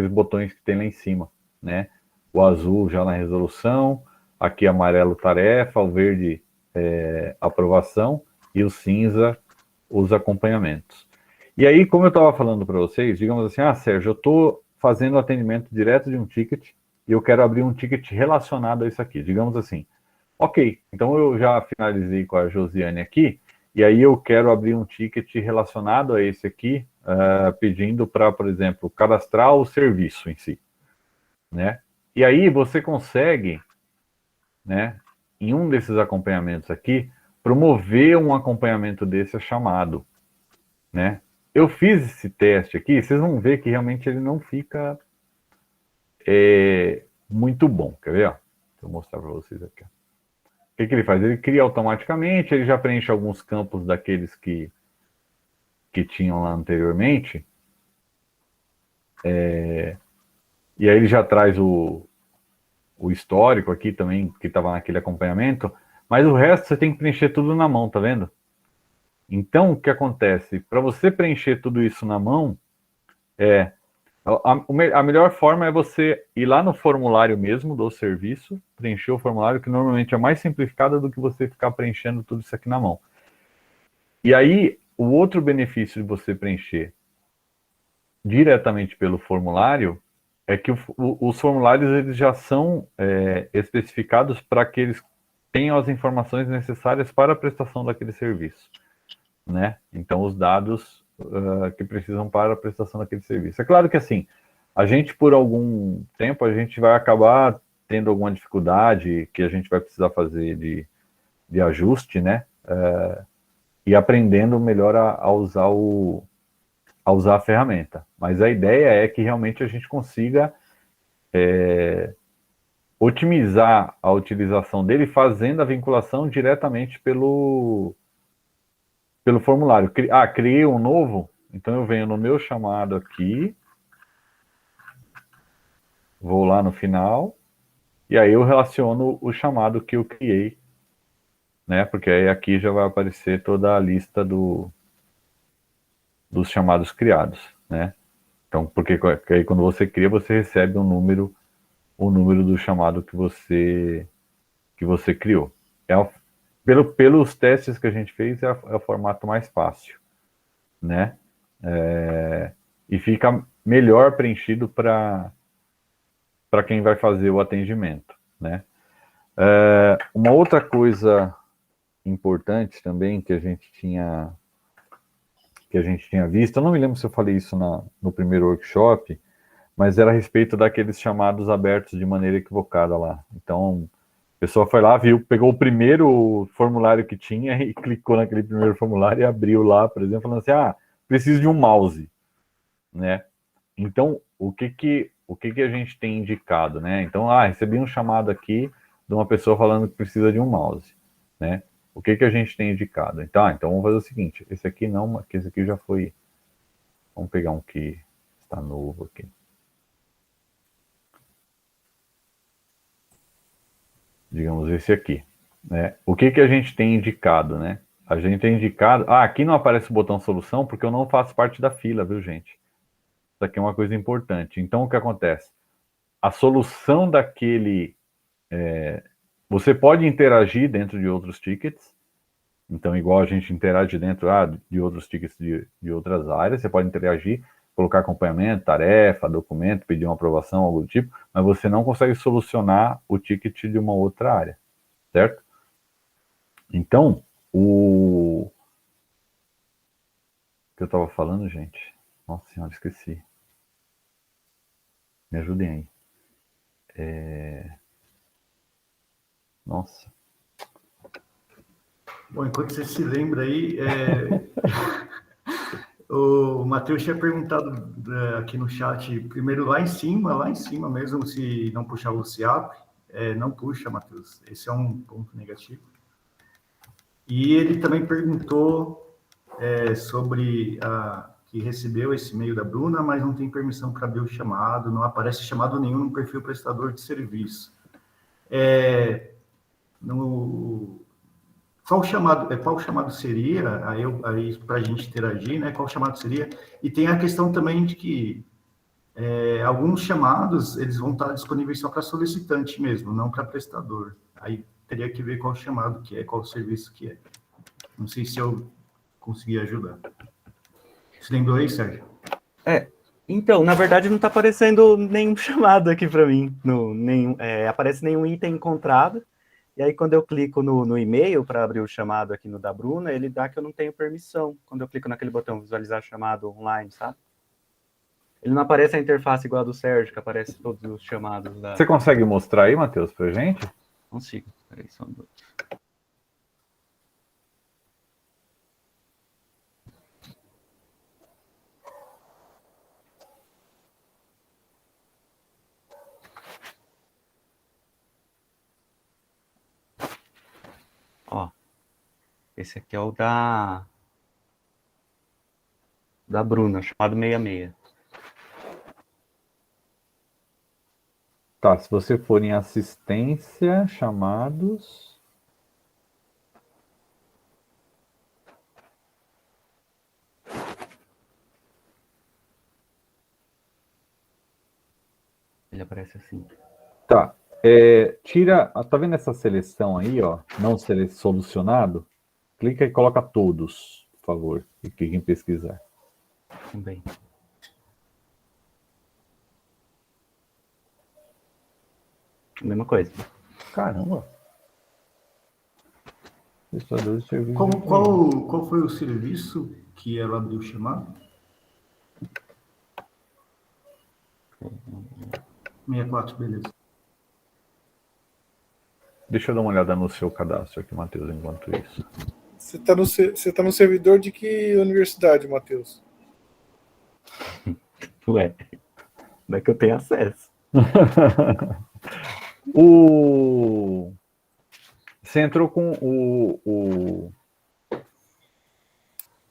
botões que tem lá em cima, né? O azul já na resolução, aqui amarelo tarefa, o verde aprovação e o cinza os acompanhamentos. E aí, como eu estava falando para vocês, digamos assim, Sérgio, eu estou fazendo atendimento direto de um ticket e eu quero abrir um ticket relacionado a isso aqui, digamos assim. Ok, então eu já finalizei com a Josiane aqui, e aí eu quero abrir um ticket relacionado a esse aqui, pedindo para, por exemplo, cadastrar o serviço em si, né? E aí você consegue, né, em um desses acompanhamentos aqui, promover um acompanhamento desse chamado, né? Eu fiz esse teste aqui, vocês vão ver que realmente ele não fica muito bom. Quer ver? Ó? Deixa eu mostrar para vocês aqui. Ó. O que ele faz? Ele cria automaticamente, ele já preenche alguns campos daqueles que tinham lá anteriormente. E aí ele já traz o histórico aqui também, que estava naquele acompanhamento. Mas o resto você tem que preencher tudo na mão, tá vendo? Então, o que acontece? Para você preencher tudo isso na mão, a melhor forma é você ir lá no formulário mesmo do serviço, preencher o formulário, que normalmente é mais simplificado do que você ficar preenchendo tudo isso aqui na mão. E aí, o outro benefício de você preencher diretamente pelo formulário é que os formulários eles já são especificados para que eles tenham as informações necessárias para a prestação daquele serviço, né? Então, os dados que precisam para a prestação daquele serviço. É claro que, assim, a gente, por algum tempo, a gente vai acabar tendo alguma dificuldade que a gente vai precisar fazer de ajuste, né? E aprendendo melhor a usar a ferramenta. Mas a ideia é que realmente a gente consiga otimizar a utilização dele fazendo a vinculação diretamente pelo formulário. Criei um novo, então eu venho no meu chamado aqui, vou lá no final, e aí eu relaciono o chamado que eu criei, né? Porque aí aqui já vai aparecer toda a lista dos chamados criados, né? Então, porque aí quando você cria, você recebe o número do chamado que você criou. Pelos testes que a gente fez, é o formato mais fácil, né? E fica melhor preenchido para quem vai fazer o atendimento, né? Uma outra coisa importante também que a gente tinha visto, eu não me lembro se eu falei isso no primeiro workshop, mas era a respeito daqueles chamados abertos de maneira equivocada lá. Então, a pessoa foi lá, pegou o primeiro formulário que tinha e clicou naquele primeiro formulário e abriu lá, por exemplo, falando assim, preciso de um mouse, né? Então, o que a gente tem indicado, né? Então, recebi um chamado aqui de uma pessoa falando que precisa de um mouse, né? O que a gente tem indicado? Então, vamos fazer o seguinte, esse aqui não, que esse aqui já foi, vamos pegar um que está novo aqui. Digamos esse aqui, né? O que a gente tem indicado, né? A gente tem indicado... aqui não aparece o botão solução porque eu não faço parte da fila, viu, gente? Isso aqui é uma coisa importante. Então, o que acontece? A solução daquele... você pode interagir dentro de outros tickets, Então, igual a gente interage dentro de outros tickets de outras áreas, você pode interagir, colocar acompanhamento, tarefa, documento, pedir uma aprovação, algo do tipo, mas você não consegue solucionar o ticket de uma outra área, certo? Então, o que eu estava falando, gente? Nossa senhora, esqueci. Me ajudem aí. Nossa. Bom, enquanto você se lembra aí, o Matheus tinha perguntado aqui no chat, primeiro lá em cima mesmo, se não puxar o CIAP. Não puxa, Matheus. Esse é um ponto negativo. E ele também perguntou sobre que recebeu esse e-mail da Bruna, mas não tem permissão para abrir o chamado, não aparece chamado nenhum no perfil prestador de serviço. Qual chamado seria, aí para a gente interagir, né? Qual chamado seria? E tem a questão também de que alguns chamados, eles vão estar disponíveis só para solicitante mesmo, não para prestador. Aí teria que ver qual chamado que é, qual serviço que é. Não sei se eu consegui ajudar. Você lembrou aí, Sérgio? Então, na verdade, não está aparecendo nenhum chamado aqui para mim. Aparece nenhum item encontrado. E aí, quando eu clico no e-mail para abrir o chamado aqui no da Bruna, ele dá que eu não tenho permissão. Quando eu clico naquele botão visualizar chamado online, sabe? Ele não aparece a interface igual a do Sérgio, que aparece todos os chamados lá. Você consegue mostrar aí, Matheus, pra gente? Consigo. Peraí, só um minuto. Ó, esse aqui é o da Bruna, chamado 66. Tá, se você for em assistência, chamados... Ele aparece assim. Tá, tira, tá vendo essa seleção aí, ó, não solucionado? Clica e coloca todos, por favor, e clique em pesquisar. Também. Mesma coisa. Caramba. Prestador de serviço. Qual foi o serviço que ela abriu o chamado? 64, beleza. Deixa eu dar uma olhada no seu cadastro aqui, Matheus, enquanto isso. Você tá no servidor de que universidade, Matheus? Ué, não é que eu tenho acesso. Você entrou com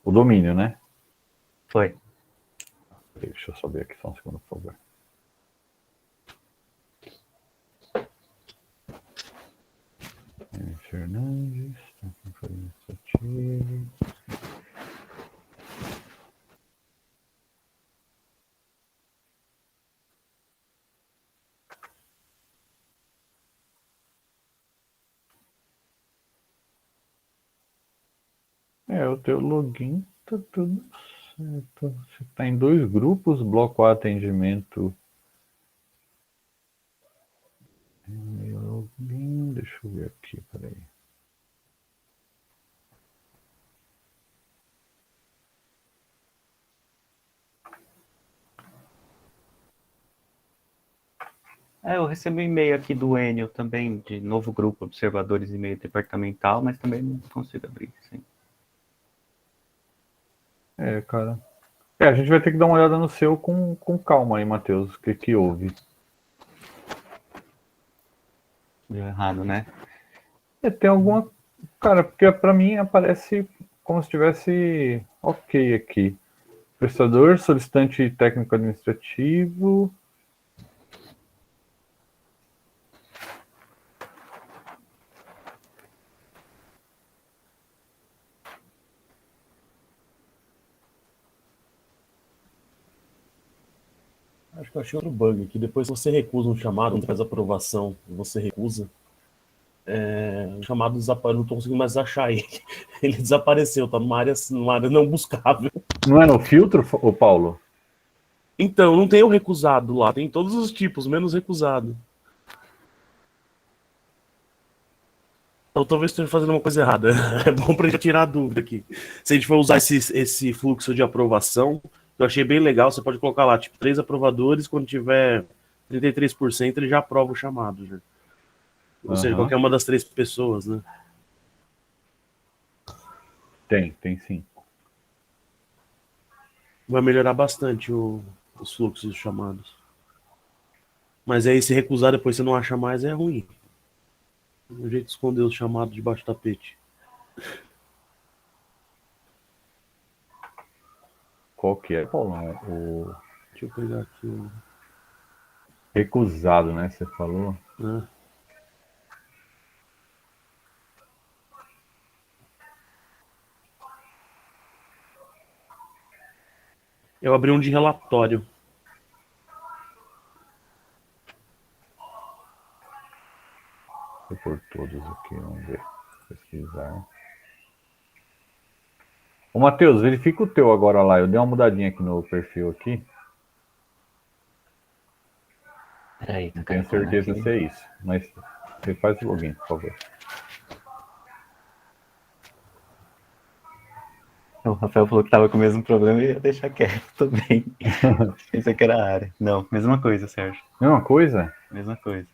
o domínio, né? Foi. Deixa eu só ver aqui só um segundo, por favor. Fernandes, administrativo. O teu login tá tudo certo. Você tá em 2 grupos, bloco A atendimento. Login, deixa eu ver aqui, peraí. Eu recebi um e-mail aqui do Enio também, de novo grupo, observadores e-mail departamental, mas também não consigo abrir. Sim. Cara. A gente vai ter que dar uma olhada no seu com calma aí, Matheus. O que houve? Deu errado, né? Tem alguma... Cara, porque pra mim aparece como se tivesse ok aqui. Prestador, solicitante técnico administrativo... Acho que eu achei outro bug, que depois você recusa um chamado, não traz aprovação, você recusa. chamado desapareceu, não estou conseguindo mais achar ele. Ele desapareceu, tá numa área não buscável. Não é no filtro, ô Paulo? Então, não tem o recusado lá, tem todos os tipos, menos recusado. Então talvez esteja fazendo uma coisa errada. É bom pra gente tirar a dúvida aqui. Se a gente for usar esse fluxo de aprovação, eu achei bem legal, você pode colocar lá, tipo, 3 aprovadores, quando tiver 33%, ele já aprova o chamado. Já. Ou seja, qualquer uma das 3 pessoas, né? Tem sim. Vai melhorar bastante os fluxos de chamados. Mas aí se recusar depois você não acha mais, é ruim. Um jeito de esconder os chamados debaixo do tapete. Qual que é, Paulo? Deixa eu pegar aqui o... Recusado, né? Você falou? Eu abri um de relatório. Vou por todos aqui, vamos ver. Pesquisar. Ô, Matheus, verifica o teu agora lá. Eu dei uma mudadinha aqui no perfil aqui. Peraí, não tenho certeza se é isso, mas você faz o login, por favor. O Rafael falou que tava com o mesmo problema e ia deixar quieto também. Pensei que era a área. Não, mesma coisa, Sérgio. Mesma coisa? Mesma coisa.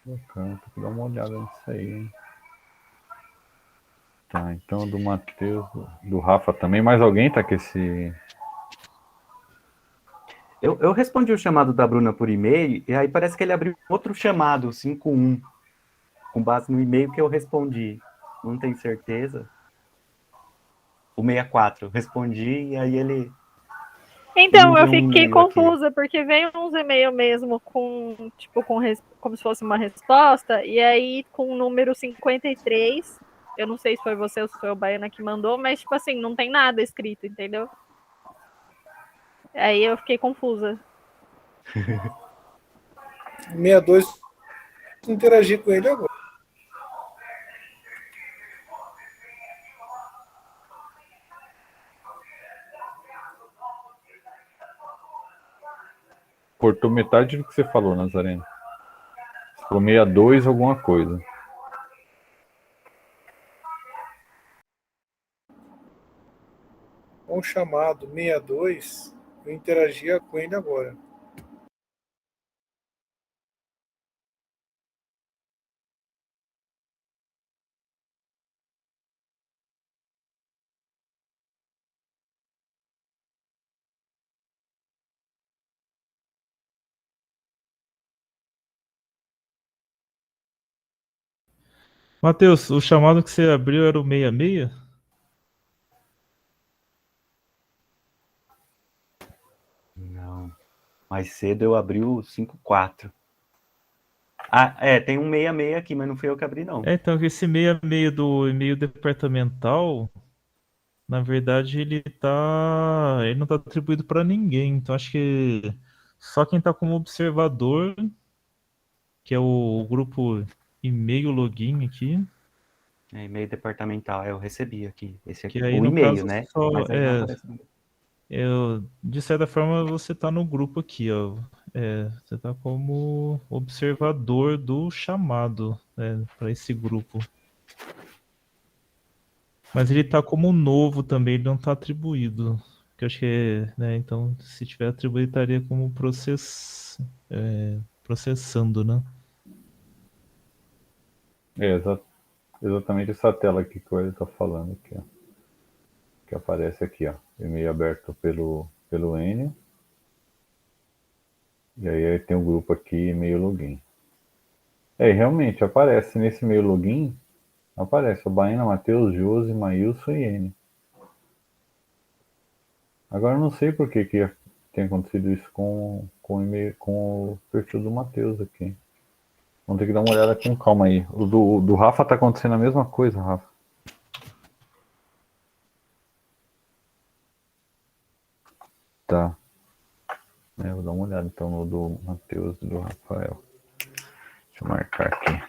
Bacana, tem que dar uma olhada nisso aí, hein? Tá, então do Matheus, do Rafa também. Mais alguém tá com esse... Eu respondi o chamado da Bruna por e-mail, e aí parece que ele abriu outro chamado, 51, com base no e-mail que eu respondi. Não tenho certeza. O 64, respondi, e aí ele... Então, eu fiquei confusa, porque veio uns e-mail mesmo com, tipo, como se fosse uma resposta, e aí com o número 53, eu não sei se foi você ou se foi o Baiana que mandou, mas, tipo assim, não tem nada escrito, entendeu? Aí eu fiquei confusa. 62, interagir com ele agora. Cortou metade do que você falou, Nazareno. Você falou 62 alguma coisa. Com o chamado 62, eu interagia com ele agora. Matheus, o chamado que você abriu era o 66? Não. Mais cedo eu abri o 54. Ah, tem um 66 aqui, mas não fui eu que abri, não. Então, esse 66 do e-mail departamental, na verdade, ele não tá atribuído para ninguém. Então, acho que só quem tá como observador, que é o grupo e-mail login aqui. E-mail departamental, eu recebi aqui. Esse aqui, Que aí, o no e-mail, caso, né? só, Mas aí não aparece. de certa forma, você tá no grupo aqui, ó. Você tá como observador do chamado, para esse grupo. Mas ele tá como novo também, ele não tá atribuído. Que eu acho que então, se tiver atribuído, estaria como processando, né? Exatamente essa tela aqui que ele tá falando aqui, ó. Que aparece aqui, ó. E-mail aberto pelo Enio. E aí tem um grupo aqui, e-mail login. Realmente aparece nesse e-mail login. Aparece o Baena, Matheus, Josi, Maílson e Enio. Agora eu não sei por que tem acontecido isso com o perfil do Matheus aqui. Vamos ter que dar uma olhada com calma aí. O do Rafa tá acontecendo a mesma coisa, Rafa. Tá. Vou dar uma olhada então no do Matheus e do Rafael. Deixa eu marcar aqui.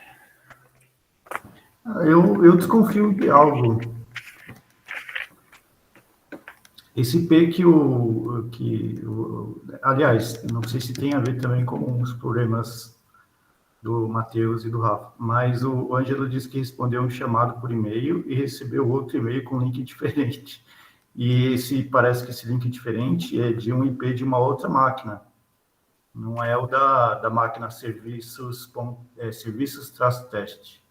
eu desconfio de algo. Esse IP aliás, não sei se tem a ver também com os problemas do Matheus e do Rafa, mas o Ângelo disse que respondeu um chamado por e-mail e recebeu outro e-mail com link diferente. E parece que esse link diferente é de um IP de uma outra máquina. Não é o da máquina serviços-teste.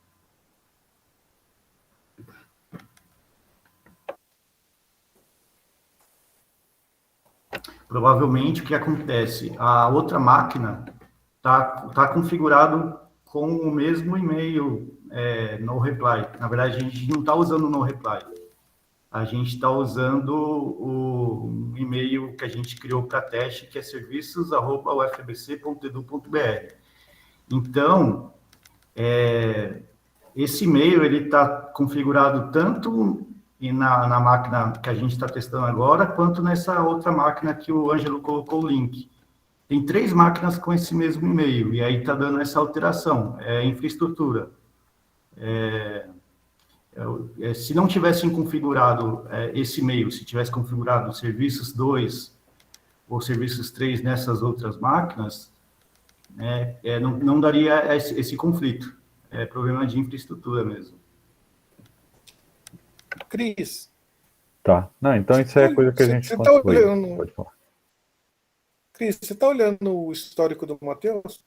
Provavelmente, o que acontece? A outra máquina tá configurado com o mesmo e-mail no reply. Na verdade, a gente não está usando no reply. A gente está usando o e-mail que a gente criou para teste, que é serviços@ufbc.edu.br. Então, esse e-mail está configurado tanto na máquina que a gente está testando agora, quanto nessa outra máquina que o Ângelo colocou o link. Tem 3 máquinas com esse mesmo e-mail, e aí está dando essa alteração, infraestrutura. Se não tivessem configurado esse e-mail, se tivesse configurado serviços 2 ou serviços 3 nessas outras máquinas, não daria esse conflito. É problema de infraestrutura mesmo. Cris. Tá. Não, então isso é coisa que a gente Você tá olhando. Pode falar. Cris, você está olhando o histórico do Matheus?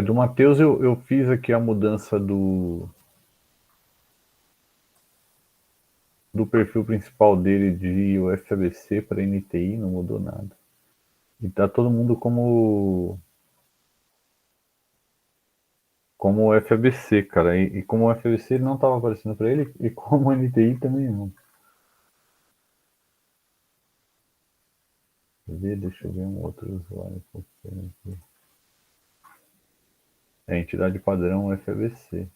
Do Matheus, eu fiz aqui a mudança do perfil principal dele de UFABC para NTI, não mudou nada. E tá todo mundo como UFABC, cara. E como UFABC ele não estava aparecendo para ele, e como NTI também não. Deixa eu ver um outro usuário. Entidade padrão UFABC.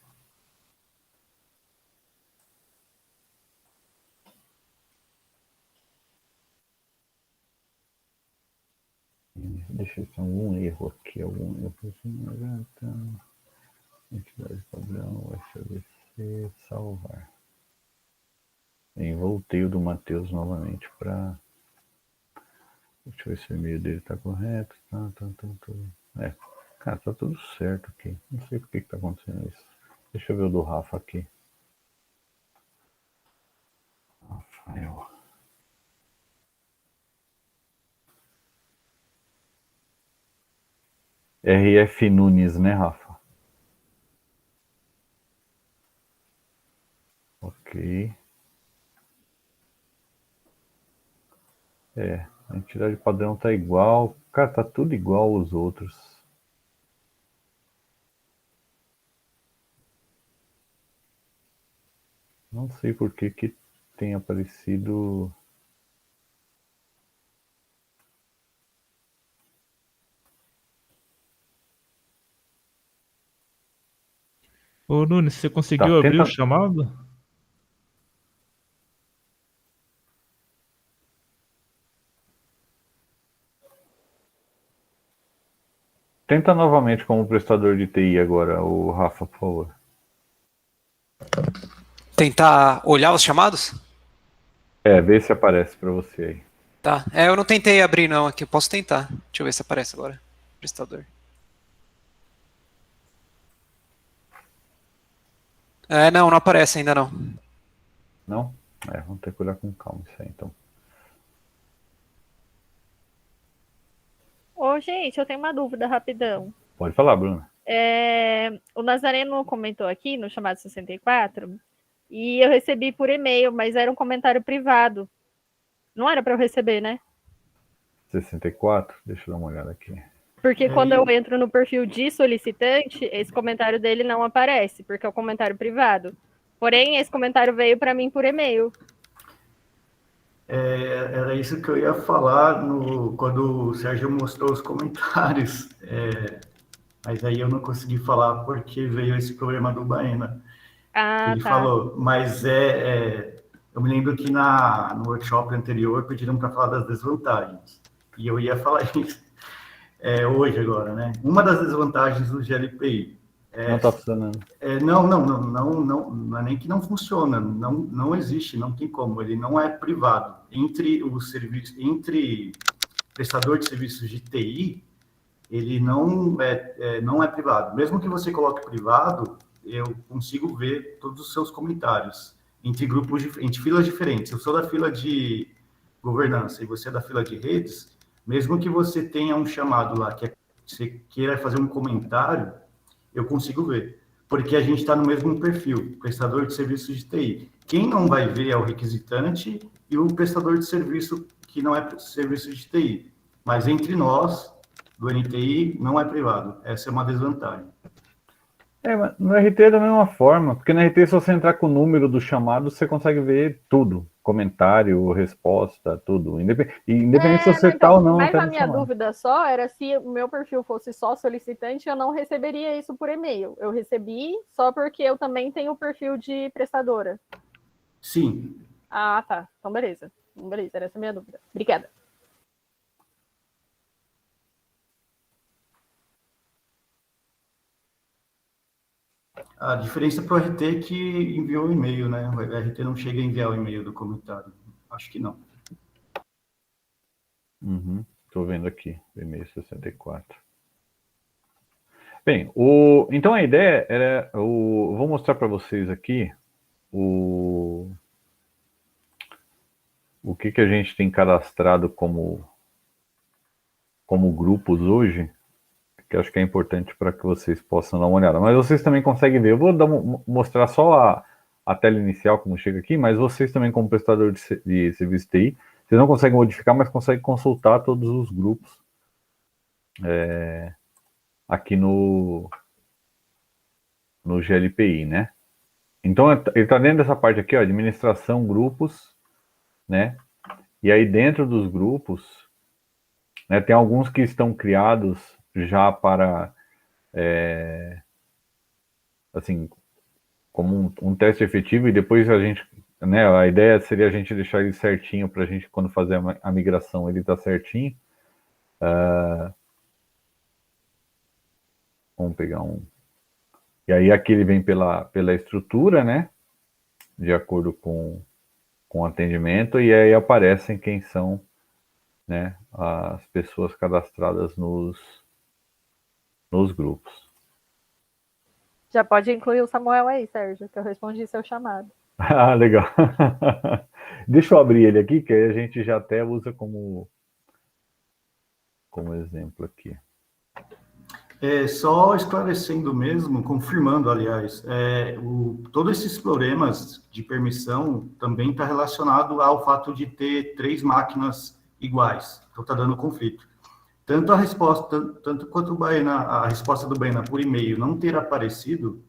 Deixa eu ver se tem algum erro aqui. Entidade padrão UFABC. Salvar. Voltei o do Matheus novamente para. Deixa eu ver se o e-mail dele está correto. Tá. Cara, tá tudo certo aqui. Não sei por que tá acontecendo isso. Deixa eu ver o do Rafa aqui. Rafael. RF Nunes, né, Rafa? Ok. A entidade padrão tá igual. Cara, tá tudo igual aos outros. Não sei por que tem aparecido. Ô, Nunes, você conseguiu abrir o chamado? Tenta novamente como prestador de TI agora, o Rafa, por favor. Tentar olhar os chamados? Vê se aparece para você aí. Tá. Eu não tentei abrir não aqui, eu posso tentar. Deixa eu ver se aparece agora. Prestador. Não aparece ainda não. Não? Vamos ter que olhar com calma isso aí, então. Ô, gente, eu tenho uma dúvida rapidão. Pode falar, Bruna. O Nazareno comentou aqui no chamado 64 e eu recebi por e-mail, mas era um comentário privado. Não era para eu receber, né? 64? Deixa eu dar uma olhada aqui. Porque quando eu entro no perfil de solicitante, esse comentário dele não aparece, porque é um comentário privado. Porém, esse comentário veio para mim por e-mail. Era isso que eu ia falar quando o Sérgio mostrou os comentários. Mas aí eu não consegui falar porque veio esse problema do Baena. Ele falou, mas eu me lembro que no workshop anterior pediram para falar das desvantagens. E eu ia falar isso hoje agora, né? Uma das desvantagens do GLPI não está funcionando. Não é nem que não funciona, não existe, não tem como, ele não é privado. Entre prestador de serviços de TI, ele não é privado. Mesmo que você coloque privado, eu consigo ver todos os seus comentários entre entre filas diferentes. Eu sou da fila de governança e você é da fila de redes, mesmo que você tenha um chamado lá que você queira fazer um comentário, eu consigo ver, porque a gente está no mesmo perfil, prestador de serviços de TI. Quem não vai ver é o requisitante e o prestador de serviço que não é serviço de TI. Mas entre nós, do NTI, não é privado. Essa é uma desvantagem. Mas no RT é da mesma forma, porque no RT, se você entrar com o número do chamado, você consegue ver tudo. Comentário, resposta, tudo. Independente se você está ou não. Mas a minha dúvida só era se o meu perfil fosse só solicitante, eu não receberia isso por e-mail. Eu recebi só porque eu também tenho o perfil de prestadora. Sim. Ah, tá. Então, beleza. Beleza, era essa a minha dúvida. Obrigada. A diferença para o RT é que enviou o e-mail, né? O RT não chega a enviar o e-mail do comentário. Acho que não. Estou vendo aqui, o e-mail 64. Bem, então a ideia era... vou mostrar para vocês aqui o que a gente tem cadastrado como grupos hoje, que acho que é importante para que vocês possam dar uma olhada. Mas vocês também conseguem ver. Eu vou mostrar só a tela inicial, como chega aqui, mas vocês também, como prestador de serviço TI, vocês não conseguem modificar, mas conseguem consultar todos os grupos aqui no GLPI, né? Então, ele está dentro dessa parte aqui, ó, administração, grupos, né? E aí, dentro dos grupos, né, tem alguns que estão criados já para, assim, como um teste efetivo, e depois a gente, né, a ideia seria a gente deixar ele certinho para a gente, quando fazer a migração, ele tá certinho. Vamos pegar um. E aí aqui ele vem pela estrutura, né, de acordo com o atendimento, e aí aparecem quem são, né, as pessoas cadastradas nos grupos. Já pode incluir o Samuel aí, Sérgio, que eu respondi seu chamado. Ah, legal. Deixa eu abrir ele aqui, que aí a gente já até usa como exemplo aqui. Só esclarecendo mesmo, confirmando, aliás, todos esses problemas de permissão também está relacionado ao fato de ter 3 máquinas iguais. Então está dando conflito. Tanto quanto a resposta do Baena por e-mail não ter aparecido,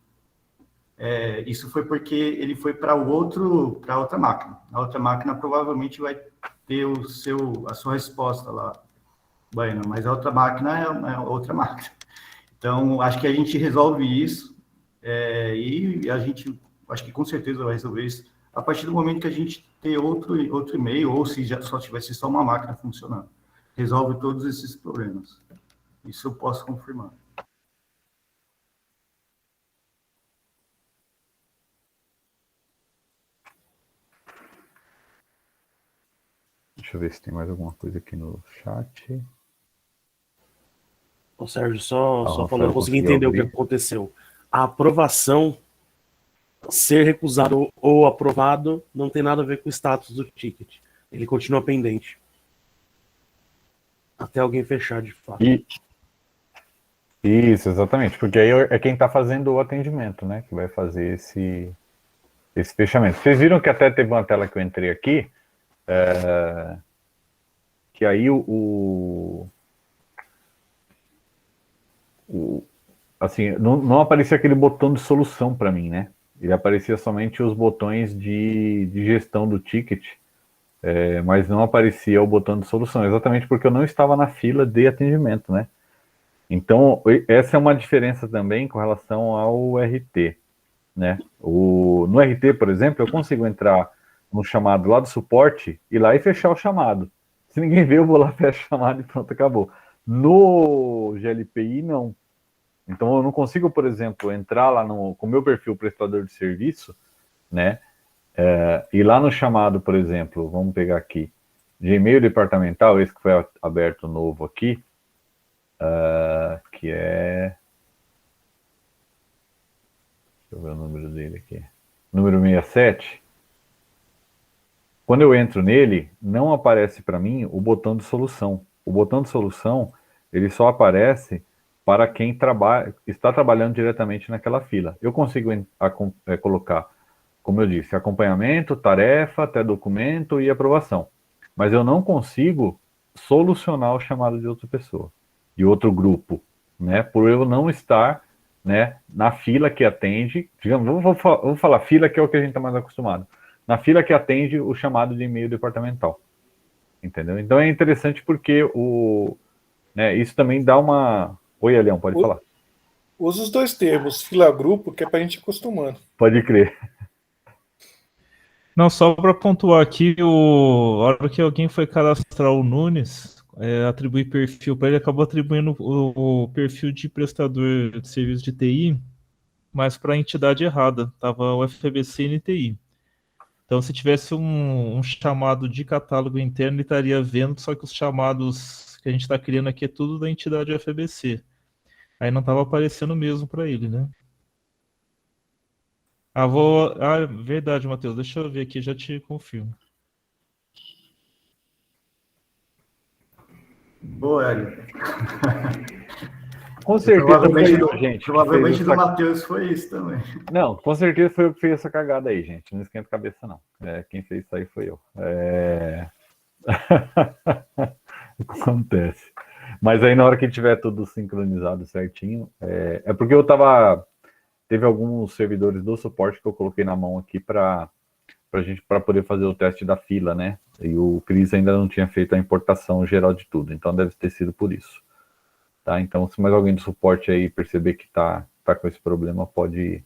isso foi porque ele foi para outra máquina. A outra máquina provavelmente vai ter a sua resposta lá, Baena, mas a outra máquina é outra máquina. Então, acho que a gente resolve isso e a gente, acho que com certeza vai resolver isso a partir do momento que a gente ter outro e-mail, ou se já só tivesse só uma máquina funcionando. Resolve todos esses problemas. Isso eu posso confirmar. Deixa eu ver se tem mais alguma coisa aqui no chat. Ô, Sérgio, só falando, eu consegui entender o que aconteceu. A aprovação, ser recusado ou aprovado, não tem nada a ver com o status do ticket. Ele continua pendente. Até alguém fechar de fato. Isso, exatamente. Porque aí é quem está fazendo o atendimento, né? Que vai fazer esse fechamento. Vocês viram que até teve uma tela que eu entrei aqui, que aí assim, não aparecia aquele botão de solução para mim, né? Ele aparecia somente os botões de gestão do ticket, mas não aparecia o botão de solução, exatamente porque eu não estava na fila de atendimento, né? Então, essa é uma diferença também com relação ao RT, né? No RT, por exemplo, eu consigo entrar no chamado lá do suporte, ir lá e fechar o chamado. Se ninguém vê, eu vou lá, fecho o chamado e pronto, acabou. No GLPI, não. Então, eu não consigo, por exemplo, entrar lá com o meu perfil prestador de serviço, né? E lá no chamado, por exemplo, vamos pegar aqui, de e-mail departamental, esse que foi aberto novo aqui, que é... Deixa eu ver o número dele aqui. Número 67. Quando eu entro nele, não aparece para mim o botão de solução. O botão de solução, ele só aparece para quem está trabalhando diretamente naquela fila. Eu consigo colocar, como eu disse, acompanhamento, tarefa, até documento e aprovação. Mas eu não consigo solucionar o chamado de outra pessoa, de outro grupo, né? Por eu não estar, né, na fila que atende, digamos, vou falar fila, que é o que a gente está mais acostumado, na fila que atende o chamado de e-mail departamental. Entendeu? Então é interessante porque isso também dá uma... Oi, Leão, pode falar. Usa os dois termos, fila-grupo, que é para a gente ir acostumando. Pode crer. Não, só para pontuar aqui, a hora que alguém foi cadastrar o Nunes, atribuir perfil para ele, acabou atribuindo o perfil de prestador de serviço de TI, mas para a entidade errada, estava o FBC e NTI. Então, se tivesse um chamado de catálogo interno, ele estaria vendo, só que os chamados que a gente está criando aqui é tudo da entidade FBC. Aí não estava aparecendo mesmo para ele, né? Verdade, Matheus. Deixa eu ver aqui, já te confirmo. Boa, Hélio. Com certeza provavelmente do Matheus foi isso também. Não, com certeza foi eu que fiz essa cagada aí, gente. Não esquenta a cabeça, não. Quem fez isso aí foi eu. Acontece. Mas aí na hora que tiver tudo sincronizado certinho, porque teve alguns servidores do suporte que eu coloquei na mão aqui para poder fazer o teste da fila, né? E o Cris ainda não tinha feito a importação geral de tudo, então deve ter sido por isso. Tá? Então, se mais alguém do suporte aí perceber que tá com esse problema, pode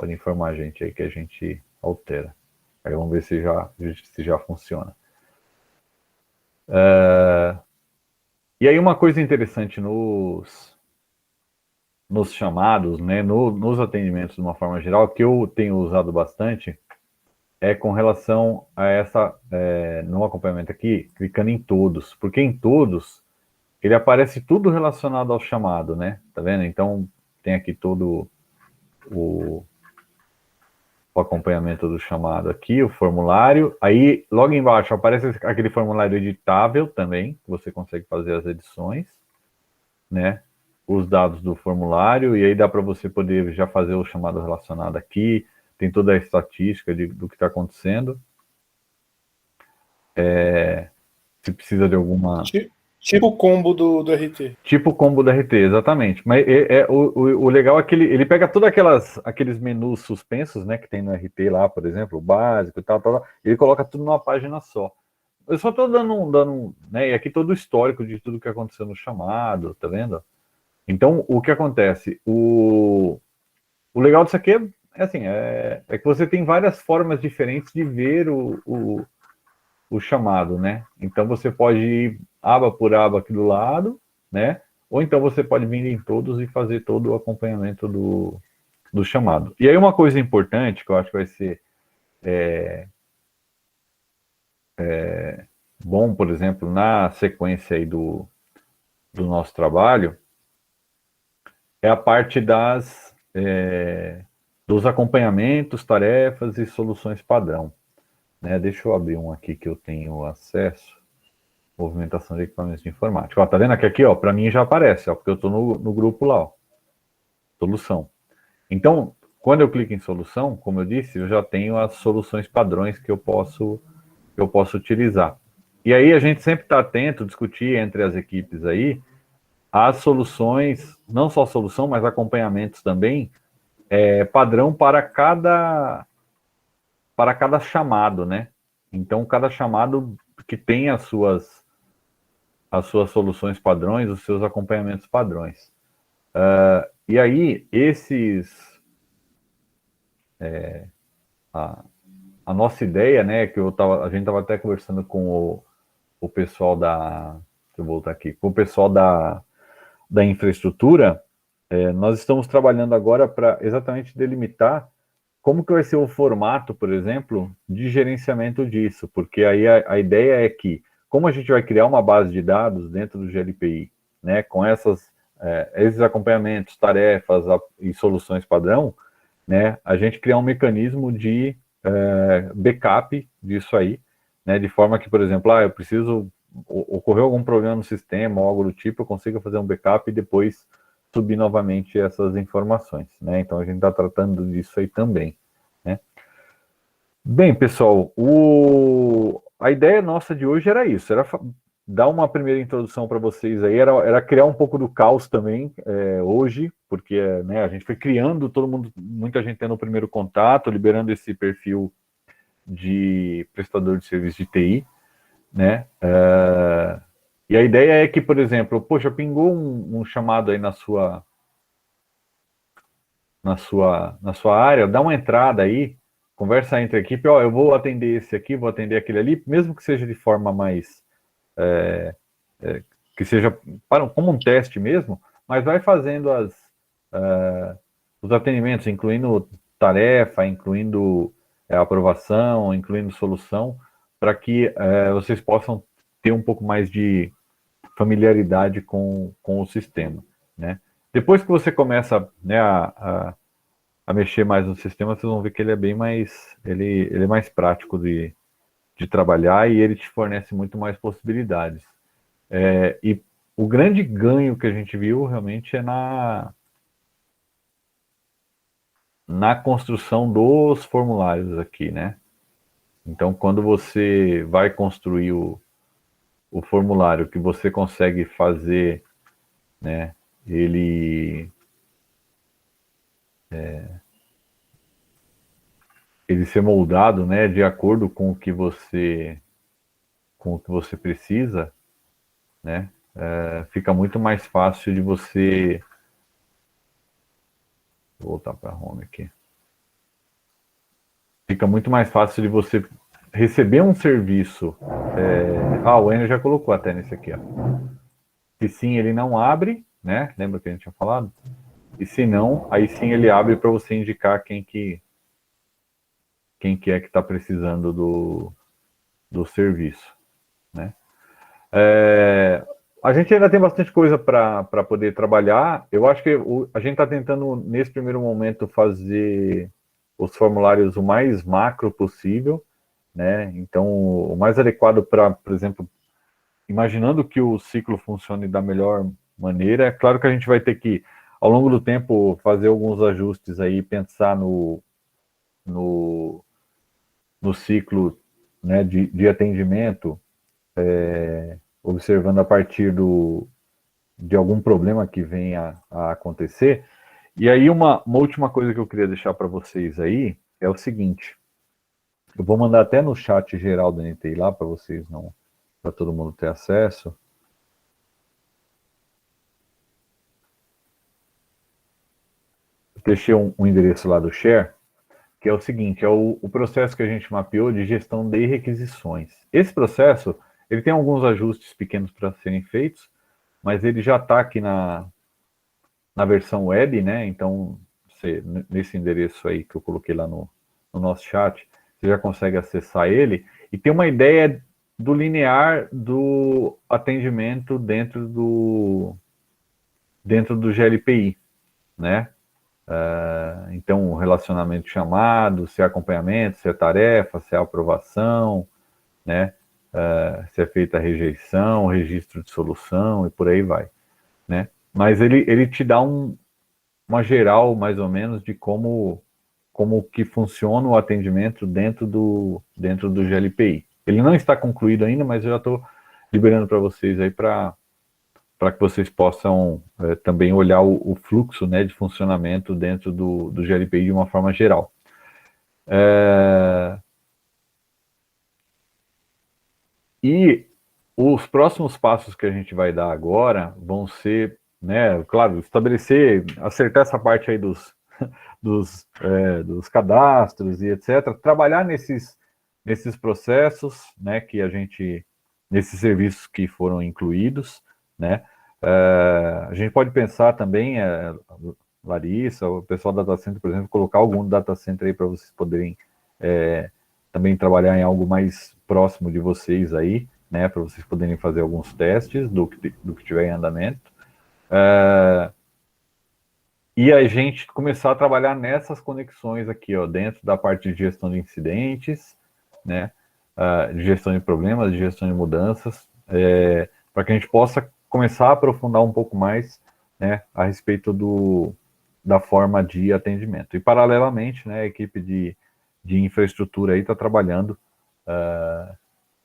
informar a gente aí que a gente altera. Aí vamos ver se já funciona. E aí uma coisa interessante nos chamados, né, nos atendimentos de uma forma geral, que eu tenho usado bastante, é com relação a no acompanhamento aqui, clicando em todos, porque em todos ele aparece tudo relacionado ao chamado, né, tá vendo? Então tem aqui todo o acompanhamento do chamado aqui, o formulário, aí logo embaixo aparece aquele formulário editável também, que você consegue fazer as edições, né, os dados do formulário, e aí dá para você poder já fazer o chamado relacionado aqui, tem toda a estatística do que está acontecendo. Se precisa de alguma... Tipo o combo do RT. Tipo o combo do RT, exatamente. Mas o legal é que ele pega todos aqueles menus suspensos, né, que tem no RT lá, por exemplo, o básico e tal, ele coloca tudo numa página só. Eu só estou dando né, e aqui todo o histórico de tudo que aconteceu no chamado, tá vendo? Então, o que acontece? O legal disso aqui é que você tem várias formas diferentes de ver o chamado, né? Então, você pode ir aba por aba aqui do lado, né? Ou então você pode vir em todos e fazer todo o acompanhamento do chamado. E aí uma coisa importante que eu acho que vai ser bom, por exemplo, na sequência aí do nosso trabalho, é a parte dos acompanhamentos, tarefas e soluções padrão. Né? Deixa eu abrir um aqui que eu tenho acesso. Movimentação de equipamentos de informática. Ó, tá vendo aqui, ó, para mim já aparece, ó, porque eu estou no grupo lá, ó. Solução. Então, quando eu clico em solução, como eu disse, eu já tenho as soluções padrões que eu posso utilizar. E aí a gente sempre está atento, discutir entre as equipes aí, as soluções, não só solução, mas acompanhamentos também, padrão para cada chamado, né? Então, cada chamado que tem as suas soluções padrões, os seus acompanhamentos padrões. E aí, a nossa ideia, né, que a gente estava até conversando com o pessoal deixa eu voltar aqui, com o pessoal da infraestrutura, nós estamos trabalhando agora para exatamente delimitar como que vai ser o formato, por exemplo, de gerenciamento disso, porque aí a ideia é que, como a gente vai criar uma base de dados dentro do GLPI, né, com esses acompanhamentos, tarefas e soluções padrão, né, a gente criar um mecanismo de backup disso aí, né, de forma que, por exemplo, eu preciso, ocorreu algum problema no sistema ou algo do tipo, eu consiga fazer um backup e depois subir novamente essas informações, né? Então a gente está tratando disso aí também, né? Bem, pessoal, a ideia nossa de hoje era isso, era dar uma primeira introdução para vocês aí, era criar um pouco do caos também hoje, porque né, a gente foi criando, muita gente tendo o primeiro contato, liberando esse perfil de prestador de serviço de TI, né? E a ideia é que, por exemplo, poxa, pingou um chamado aí na sua área, dá uma entrada aí, conversa entre a equipe, eu vou atender esse aqui, vou atender aquele ali, mesmo que seja de forma mais que seja como um teste mesmo, mas vai fazendo os atendimentos, incluindo tarefa, incluindo aprovação, incluindo solução, para que vocês possam ter um pouco mais de familiaridade com o sistema, né? Depois que você começa, né, a mexer mais no sistema, vocês vão ver que ele é bem mais, ele é mais prático de trabalhar e ele te fornece muito mais possibilidades. E o grande ganho que a gente viu realmente é na construção dos formulários aqui, né? Então, quando você vai construir o formulário, que você consegue fazer, né, ele ser moldado, né, de acordo com o que você precisa, né, fica muito mais fácil de você... Vou voltar para home aqui. Fica muito mais fácil de você receber um serviço. O Enio já colocou até nesse aqui, ó. Se sim, ele não abre, né? Lembra que a gente tinha falado? E se não, aí sim ele abre para você indicar quem que está precisando do serviço, né? A gente ainda tem bastante coisa para poder trabalhar. Eu acho que a gente está tentando, nesse primeiro momento, fazer os formulários o mais macro possível, né? Então, o mais adequado para, por exemplo, imaginando que o ciclo funcione da melhor maneira. É claro que a gente vai ter que, ao longo do tempo, fazer alguns ajustes aí, pensar no ciclo, né, de atendimento, observando a partir de algum problema que venha a acontecer. E aí uma última coisa que eu queria deixar para vocês aí é o seguinte: eu vou mandar até no chat geral da NTI lá para vocês, para todo mundo ter acesso. Eu deixei um endereço lá do share, que é o seguinte: é o processo que a gente mapeou de gestão de requisições. Esse processo, ele tem alguns ajustes pequenos para serem feitos, mas ele já está aqui na versão web, né? Então, nesse endereço aí que eu coloquei lá no nosso chat, você já consegue acessar ele e ter uma ideia do linear do atendimento dentro do GLPI, né? Então, relacionamento de chamado, se é acompanhamento, se é tarefa, se é aprovação, né? Se é feita a rejeição, registro de solução e por aí vai, né? Mas ele te dá uma geral, mais ou menos, de como que funciona o atendimento dentro do GLPI. Ele não está concluído ainda, mas eu já estou liberando para vocês aí para para que vocês possam também olhar o fluxo, né, de funcionamento dentro do GLPI de uma forma geral. E os próximos passos que a gente vai dar agora vão ser, né, claro, acertar essa parte aí dos cadastros e etc., trabalhar nesses processos, né, nesses serviços que foram incluídos, né. A gente pode pensar também, Larissa, o pessoal do Data Center, por exemplo, colocar algum Data Center aí para vocês poderem também trabalhar em algo mais próximo de vocês aí, né, para vocês poderem fazer alguns testes do que tiver em andamento. E a gente começar a trabalhar nessas conexões aqui, ó, dentro da parte de gestão de incidentes, né, de gestão de problemas, de gestão de mudanças, para que a gente possa começar a aprofundar um pouco mais, né, a respeito da forma de atendimento. E, paralelamente, né, a equipe de infraestrutura aí está trabalhando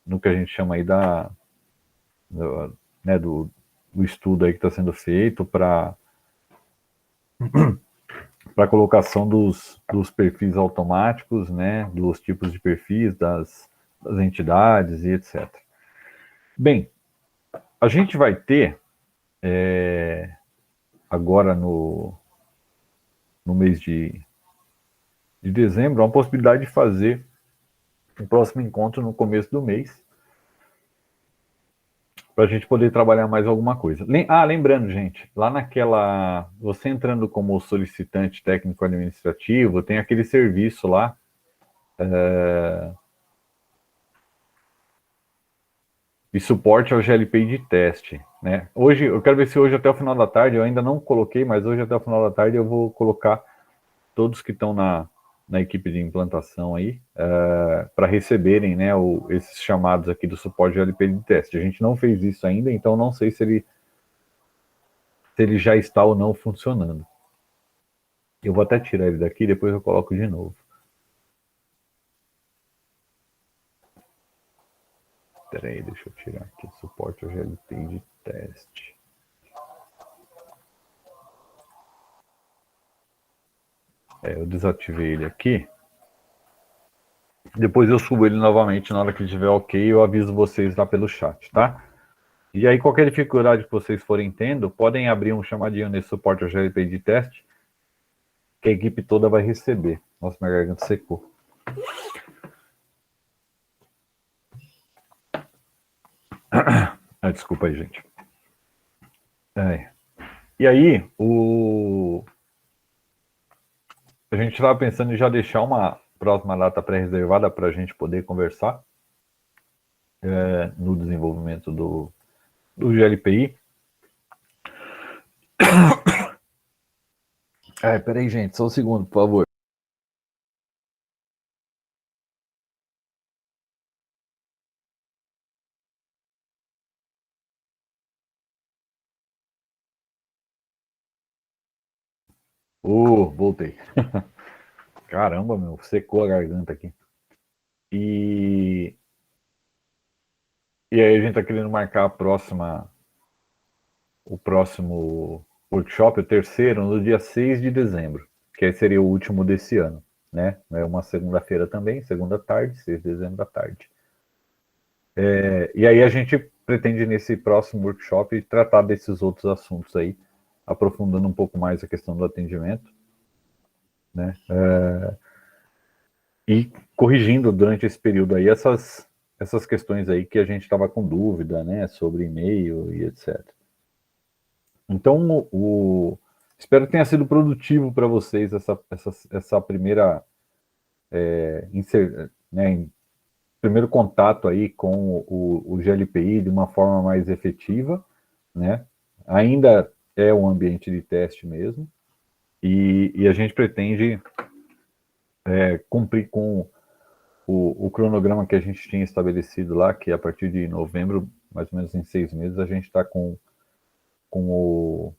no que a gente chama aí do estudo aí que está sendo feito para a colocação dos perfis automáticos, né, dos tipos de perfis das entidades e etc. Bem, a gente vai ter agora no mês de dezembro uma possibilidade de fazer um próximo encontro no começo do mês, para a gente poder trabalhar mais alguma coisa. Lembrando, gente, lá você entrando como solicitante técnico administrativo, tem aquele serviço lá, de suporte ao GLPI de teste, né? Hoje, eu quero ver se hoje até o final da tarde, eu ainda não coloquei, mas hoje até o final da tarde eu vou colocar todos que estão na equipe de implantação aí, para receberem, né, esses chamados aqui do suporte GLPI de teste. A gente não fez isso ainda, então não sei se ele já está ou não funcionando. Eu vou até tirar ele daqui, depois eu coloco de novo. Espera aí, deixa eu tirar aqui, suporte ao GLPI de teste. Eu desativei ele aqui. Depois eu subo ele novamente na hora que estiver ok, eu aviso vocês lá pelo chat, tá? E aí, qualquer dificuldade que vocês forem tendo, podem abrir um chamadinho nesse suporte ao GLPI de teste, que a equipe toda vai receber. Nossa, minha garganta secou. Desculpa aí, gente. E aí, a gente estava pensando em já deixar uma próxima data pré-reservada para a gente poder conversar no desenvolvimento do GLPI. Peraí, gente, só um segundo, por favor. Voltei. Caramba, meu, secou a garganta aqui. E aí a gente está querendo marcar o próximo workshop, o terceiro, no dia 6 de dezembro, que aí seria o último desse ano, né? É uma segunda-feira também, segunda tarde, 6 de dezembro à tarde. E aí a gente pretende, nesse próximo workshop, tratar desses outros assuntos aí, aprofundando um pouco mais a questão do atendimento, né? E corrigindo durante esse período aí essas questões aí que a gente estava com dúvida, né, sobre e-mail e etc. Então, espero que tenha sido produtivo para vocês essa primeira primeiro contato aí com o GLPI de uma forma mais efetiva, né? Ainda é um ambiente de teste mesmo, e a gente pretende cumprir com o cronograma que a gente tinha estabelecido lá, que a partir de novembro, mais ou menos em 6 meses, a gente está com o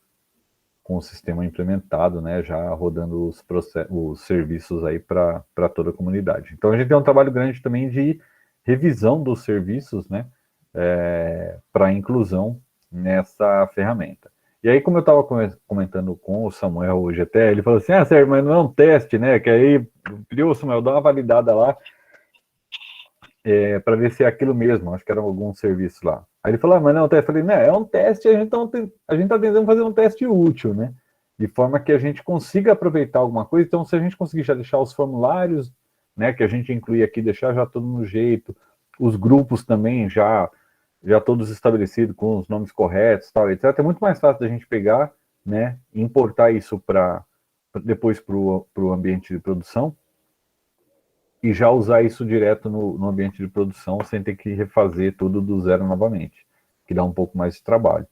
sistema implementado, né, já rodando os serviços aí para toda a comunidade. Então a gente tem um trabalho grande também de revisão dos serviços, né, para a inclusão nessa ferramenta. E aí, como eu estava comentando com o Samuel hoje até, ele falou assim, Sérgio, mas não é um teste, né? Que aí, pediu o Samuel, dá uma validada lá, para ver se é aquilo mesmo, acho que era algum serviço lá. Aí ele falou, mas não é um teste. Eu falei, não, é um teste, a gente está tentando fazer um teste útil, né? De forma que a gente consiga aproveitar alguma coisa. Então, se a gente conseguir já deixar os formulários, né, que a gente inclui aqui, deixar já tudo no jeito, os grupos também já todos estabelecidos, com os nomes corretos, tal, etc. É muito mais fácil da gente pegar, né, importar isso depois para o ambiente de produção e já usar isso direto no ambiente de produção sem ter que refazer tudo do zero novamente, que dá um pouco mais de trabalho,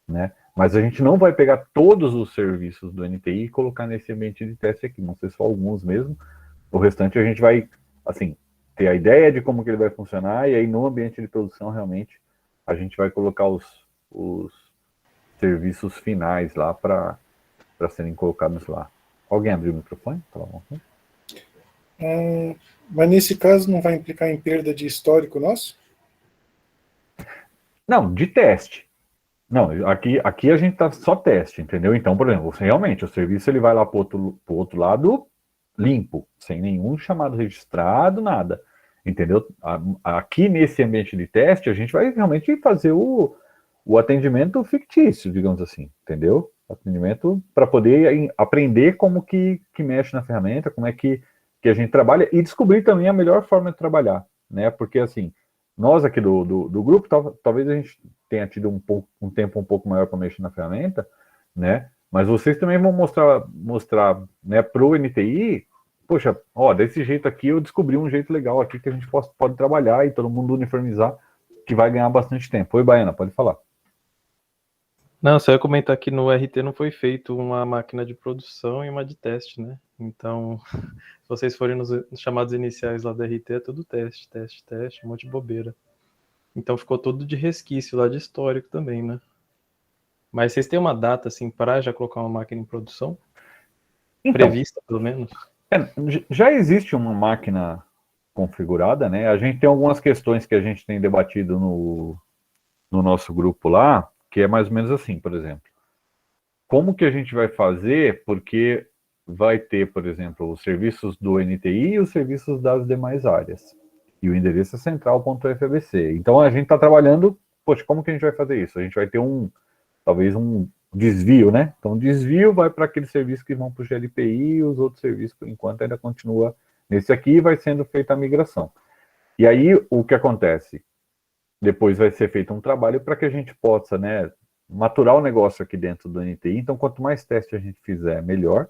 né? Mas a gente não vai pegar todos os serviços do NTI e colocar nesse ambiente de teste aqui, vão ser só alguns mesmo. O restante a gente vai, assim, ter a ideia de como que ele vai funcionar e aí no ambiente de produção realmente a gente vai colocar os serviços finais lá para serem colocados lá. Alguém abriu o microfone? Mas nesse caso não vai implicar em perda de histórico nosso? Não, de teste. Não, aqui a gente tá só teste, entendeu? Então, por exemplo, realmente o serviço ele vai lá para o outro lado limpo, sem nenhum chamado registrado, nada. Entendeu? Aqui nesse ambiente de teste, a gente vai realmente fazer o atendimento fictício, digamos assim, entendeu? Atendimento para poder aprender como que mexe na ferramenta, como é que a gente trabalha e descobrir também a melhor forma de trabalhar, né? Porque, assim, nós aqui do grupo, talvez a gente tenha tido um tempo um pouco maior para mexer na ferramenta, né? Mas vocês também vão mostrar né, para o NTI, poxa, ó, desse jeito aqui eu descobri um jeito legal aqui que a gente pode trabalhar e todo mundo uniformizar, que vai ganhar bastante tempo. Oi, Baiana, pode falar. Não, só ia comentar que no RT não foi feito uma máquina de produção e uma de teste, né? Então, se vocês forem nos chamados iniciais lá do RT, é tudo teste, um monte de bobeira. Então ficou tudo de resquício lá de histórico também, né? Mas vocês têm uma data, assim, para já colocar uma máquina em produção? Então, prevista, pelo menos? Já existe uma máquina configurada, né? A gente tem algumas questões que a gente tem debatido no nosso grupo lá, que é mais ou menos assim, por exemplo. Como que a gente vai fazer? Porque vai ter, por exemplo, os serviços do NTI e os serviços das demais áreas. E o endereço é central.fabc. Então a gente está trabalhando, poxa, como que a gente vai fazer isso? A gente vai ter talvez um desvio, né? Então o desvio vai para aqueles serviços que vão para o GLPI e os outros serviços, por enquanto, ainda continua nesse aqui e vai sendo feita a migração. E aí o que acontece? Depois vai ser feito um trabalho para que a gente possa, né, maturar o negócio aqui dentro do NTI. Então, quanto mais teste a gente fizer, melhor.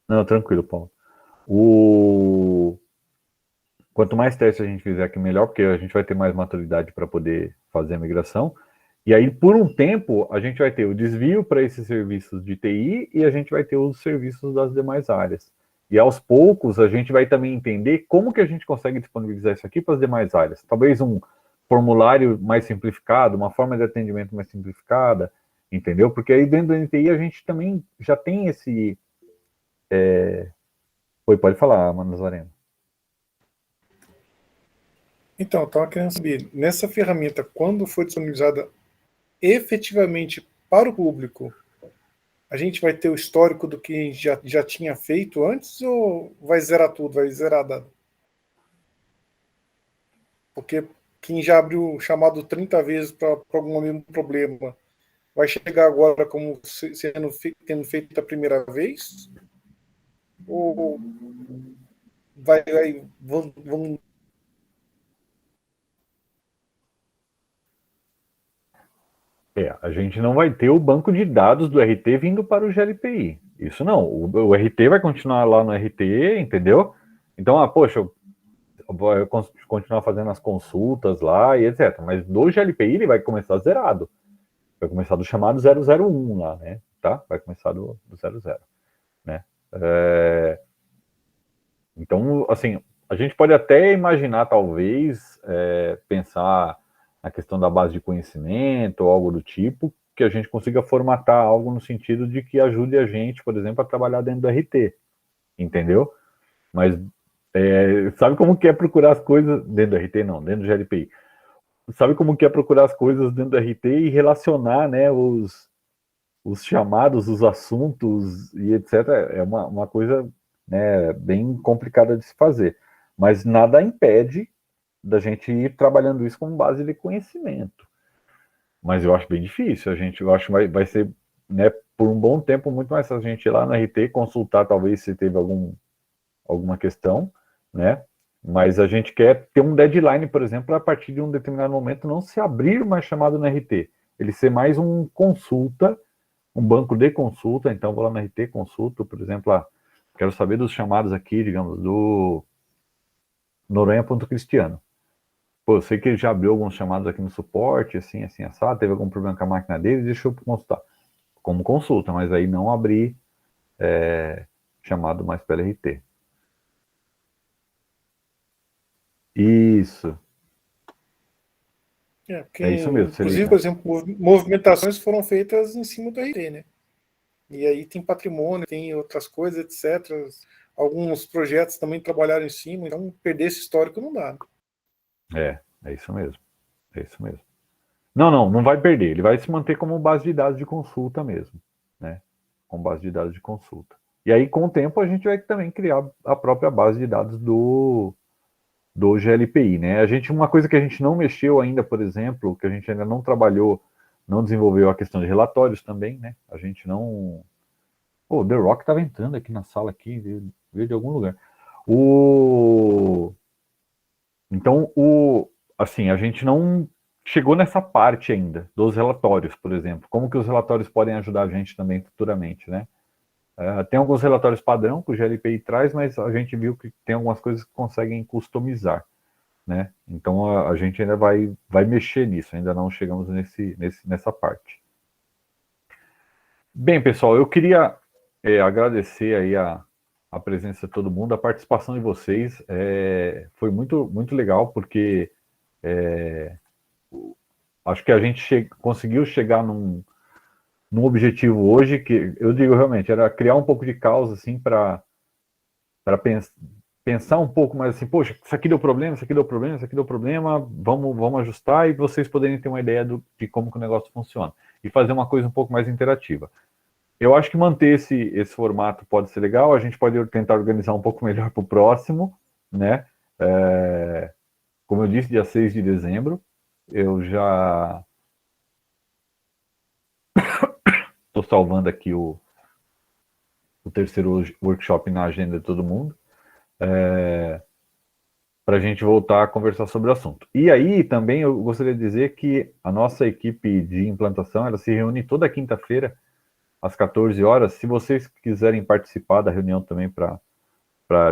Não, tranquilo, Paulo. Quanto mais teste a gente fizer aqui, melhor, porque a gente vai ter mais maturidade para poder fazer a migração. E aí, por um tempo, a gente vai ter o desvio para esses serviços de TI e a gente vai ter os serviços das demais áreas. E aos poucos, a gente vai também entender como que a gente consegue disponibilizar isso aqui para as demais áreas. Talvez um formulário mais simplificado, uma forma de atendimento mais simplificada, entendeu? Porque aí dentro do NTI a gente também já tem esse... Oi, pode falar, Nazareno. Então, eu estava querendo saber, nessa ferramenta, quando for disponibilizada efetivamente para o público, a gente vai ter o histórico do que já tinha feito antes ou vai zerar tudo, vai zerar a data? Porque quem já abriu o chamado 30 vezes para algum mesmo problema, vai chegar agora como tendo feito a primeira vez? Ou vão... A gente não vai ter o banco de dados do RT vindo para o GLPI. Isso não. O RT vai continuar lá no RT, entendeu? Então, poxa, eu vou continuar fazendo as consultas lá e etc. Mas do GLPI ele vai começar zerado. Vai começar do chamado 001 lá, né? Tá? Vai começar do 00, né? Então, assim, a gente pode até imaginar, talvez, pensar na questão da base de conhecimento ou algo do tipo, que a gente consiga formatar algo no sentido de que ajude a gente, por exemplo, a trabalhar dentro do RT, entendeu? Mas sabe como que é procurar as coisas dentro do RT? Não, dentro do GLPI. sabe como que é procurar as coisas dentro do RT e relacionar, né, os chamados, os assuntos e etc. É uma coisa, né, bem complicada de se fazer. Mas nada impede da gente ir trabalhando isso como base de conhecimento. Mas eu acho bem difícil. Eu acho que vai ser, né, por um bom tempo, muito mais fácil a gente ir lá no RT, consultar talvez se teve alguma questão, né? Mas a gente quer ter um deadline, por exemplo, a partir de um determinado momento não se abrir mais chamado no RT. Ele ser mais um consulta, um banco de consulta. Então vou lá no RT, consulto, por exemplo, quero saber dos chamados aqui, digamos, do Noronha.Cristiano. Pô, eu sei que ele já abriu alguns chamados aqui no suporte, assim, assado, teve algum problema com a máquina dele, deixa eu consultar. Como consulta, mas aí não abrir chamado mais pelo RT. Isso. Porque, É isso mesmo. inclusive, por exemplo, movimentações foram feitas em cima do RT, né? E aí tem patrimônio, tem outras coisas, etc. Alguns projetos também trabalharam em cima, então perder esse histórico não dá. É isso mesmo. É isso mesmo. Não vai perder. Ele vai se manter como base de dados de consulta mesmo, né? Com base de dados de consulta. E aí, com o tempo, a gente vai também criar a própria base de dados do GLPI, né? Uma coisa que a gente não mexeu ainda, por exemplo, que a gente ainda não trabalhou, não desenvolveu a questão de relatórios também, né? A gente não... Pô, o The Rock estava entrando aqui na sala, aqui, veio de algum lugar. Então, assim, a gente não chegou nessa parte ainda, dos relatórios, por exemplo. Como que os relatórios podem ajudar a gente também futuramente, né? Tem alguns relatórios padrão que o GLPI traz, mas a gente viu que tem algumas coisas que conseguem customizar, né? Então a gente ainda vai mexer nisso, ainda não chegamos nessa parte. Bem, pessoal, eu queria agradecer aí a presença de todo mundo, a participação de vocês. Foi muito, muito legal, porque acho que a gente conseguiu chegar num objetivo hoje que, eu digo realmente, era criar um pouco de caos, assim, para pensar um pouco mais assim, poxa, isso aqui deu problema, isso aqui deu problema, isso aqui deu problema, vamos ajustar, e vocês poderem ter uma ideia de como que o negócio funciona. E fazer uma coisa um pouco mais interativa. Eu acho que manter esse formato pode ser legal, a gente pode tentar organizar um pouco melhor para o próximo, né? Como eu disse, dia 6 de dezembro, eu já estou salvando aqui o terceiro workshop na agenda de todo mundo, para a gente voltar a conversar sobre o assunto. E aí também eu gostaria de dizer que a nossa equipe de implantação, ela se reúne toda quinta-feira às 14 horas. Se vocês quiserem participar da reunião também para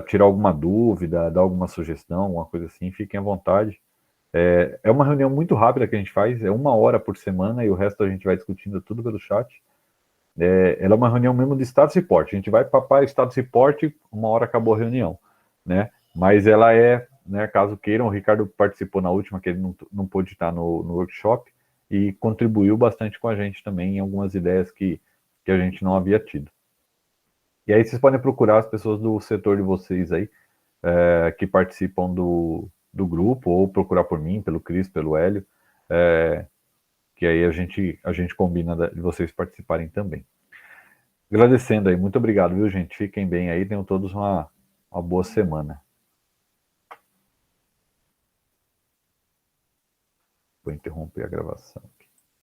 tirar alguma dúvida, dar alguma sugestão, alguma coisa assim, fiquem à vontade. É uma reunião muito rápida que a gente faz, é 1 hora por semana, e o resto a gente vai discutindo tudo pelo chat. Ela é uma reunião mesmo de status report. A gente vai papar status report, 1 hora acabou a reunião, né? Mas ela né, caso queiram, o Ricardo participou na última, que ele não pôde estar no workshop, e contribuiu bastante com a gente também em algumas ideias que a gente não havia tido. E aí vocês podem procurar as pessoas do setor de vocês aí, que participam do grupo, ou procurar por mim, pelo Cris, pelo Hélio, que aí a gente combina de vocês participarem também. Agradecendo aí, muito obrigado, viu, gente? Fiquem bem aí, tenham todos uma boa semana. Vou interromper a gravação aqui.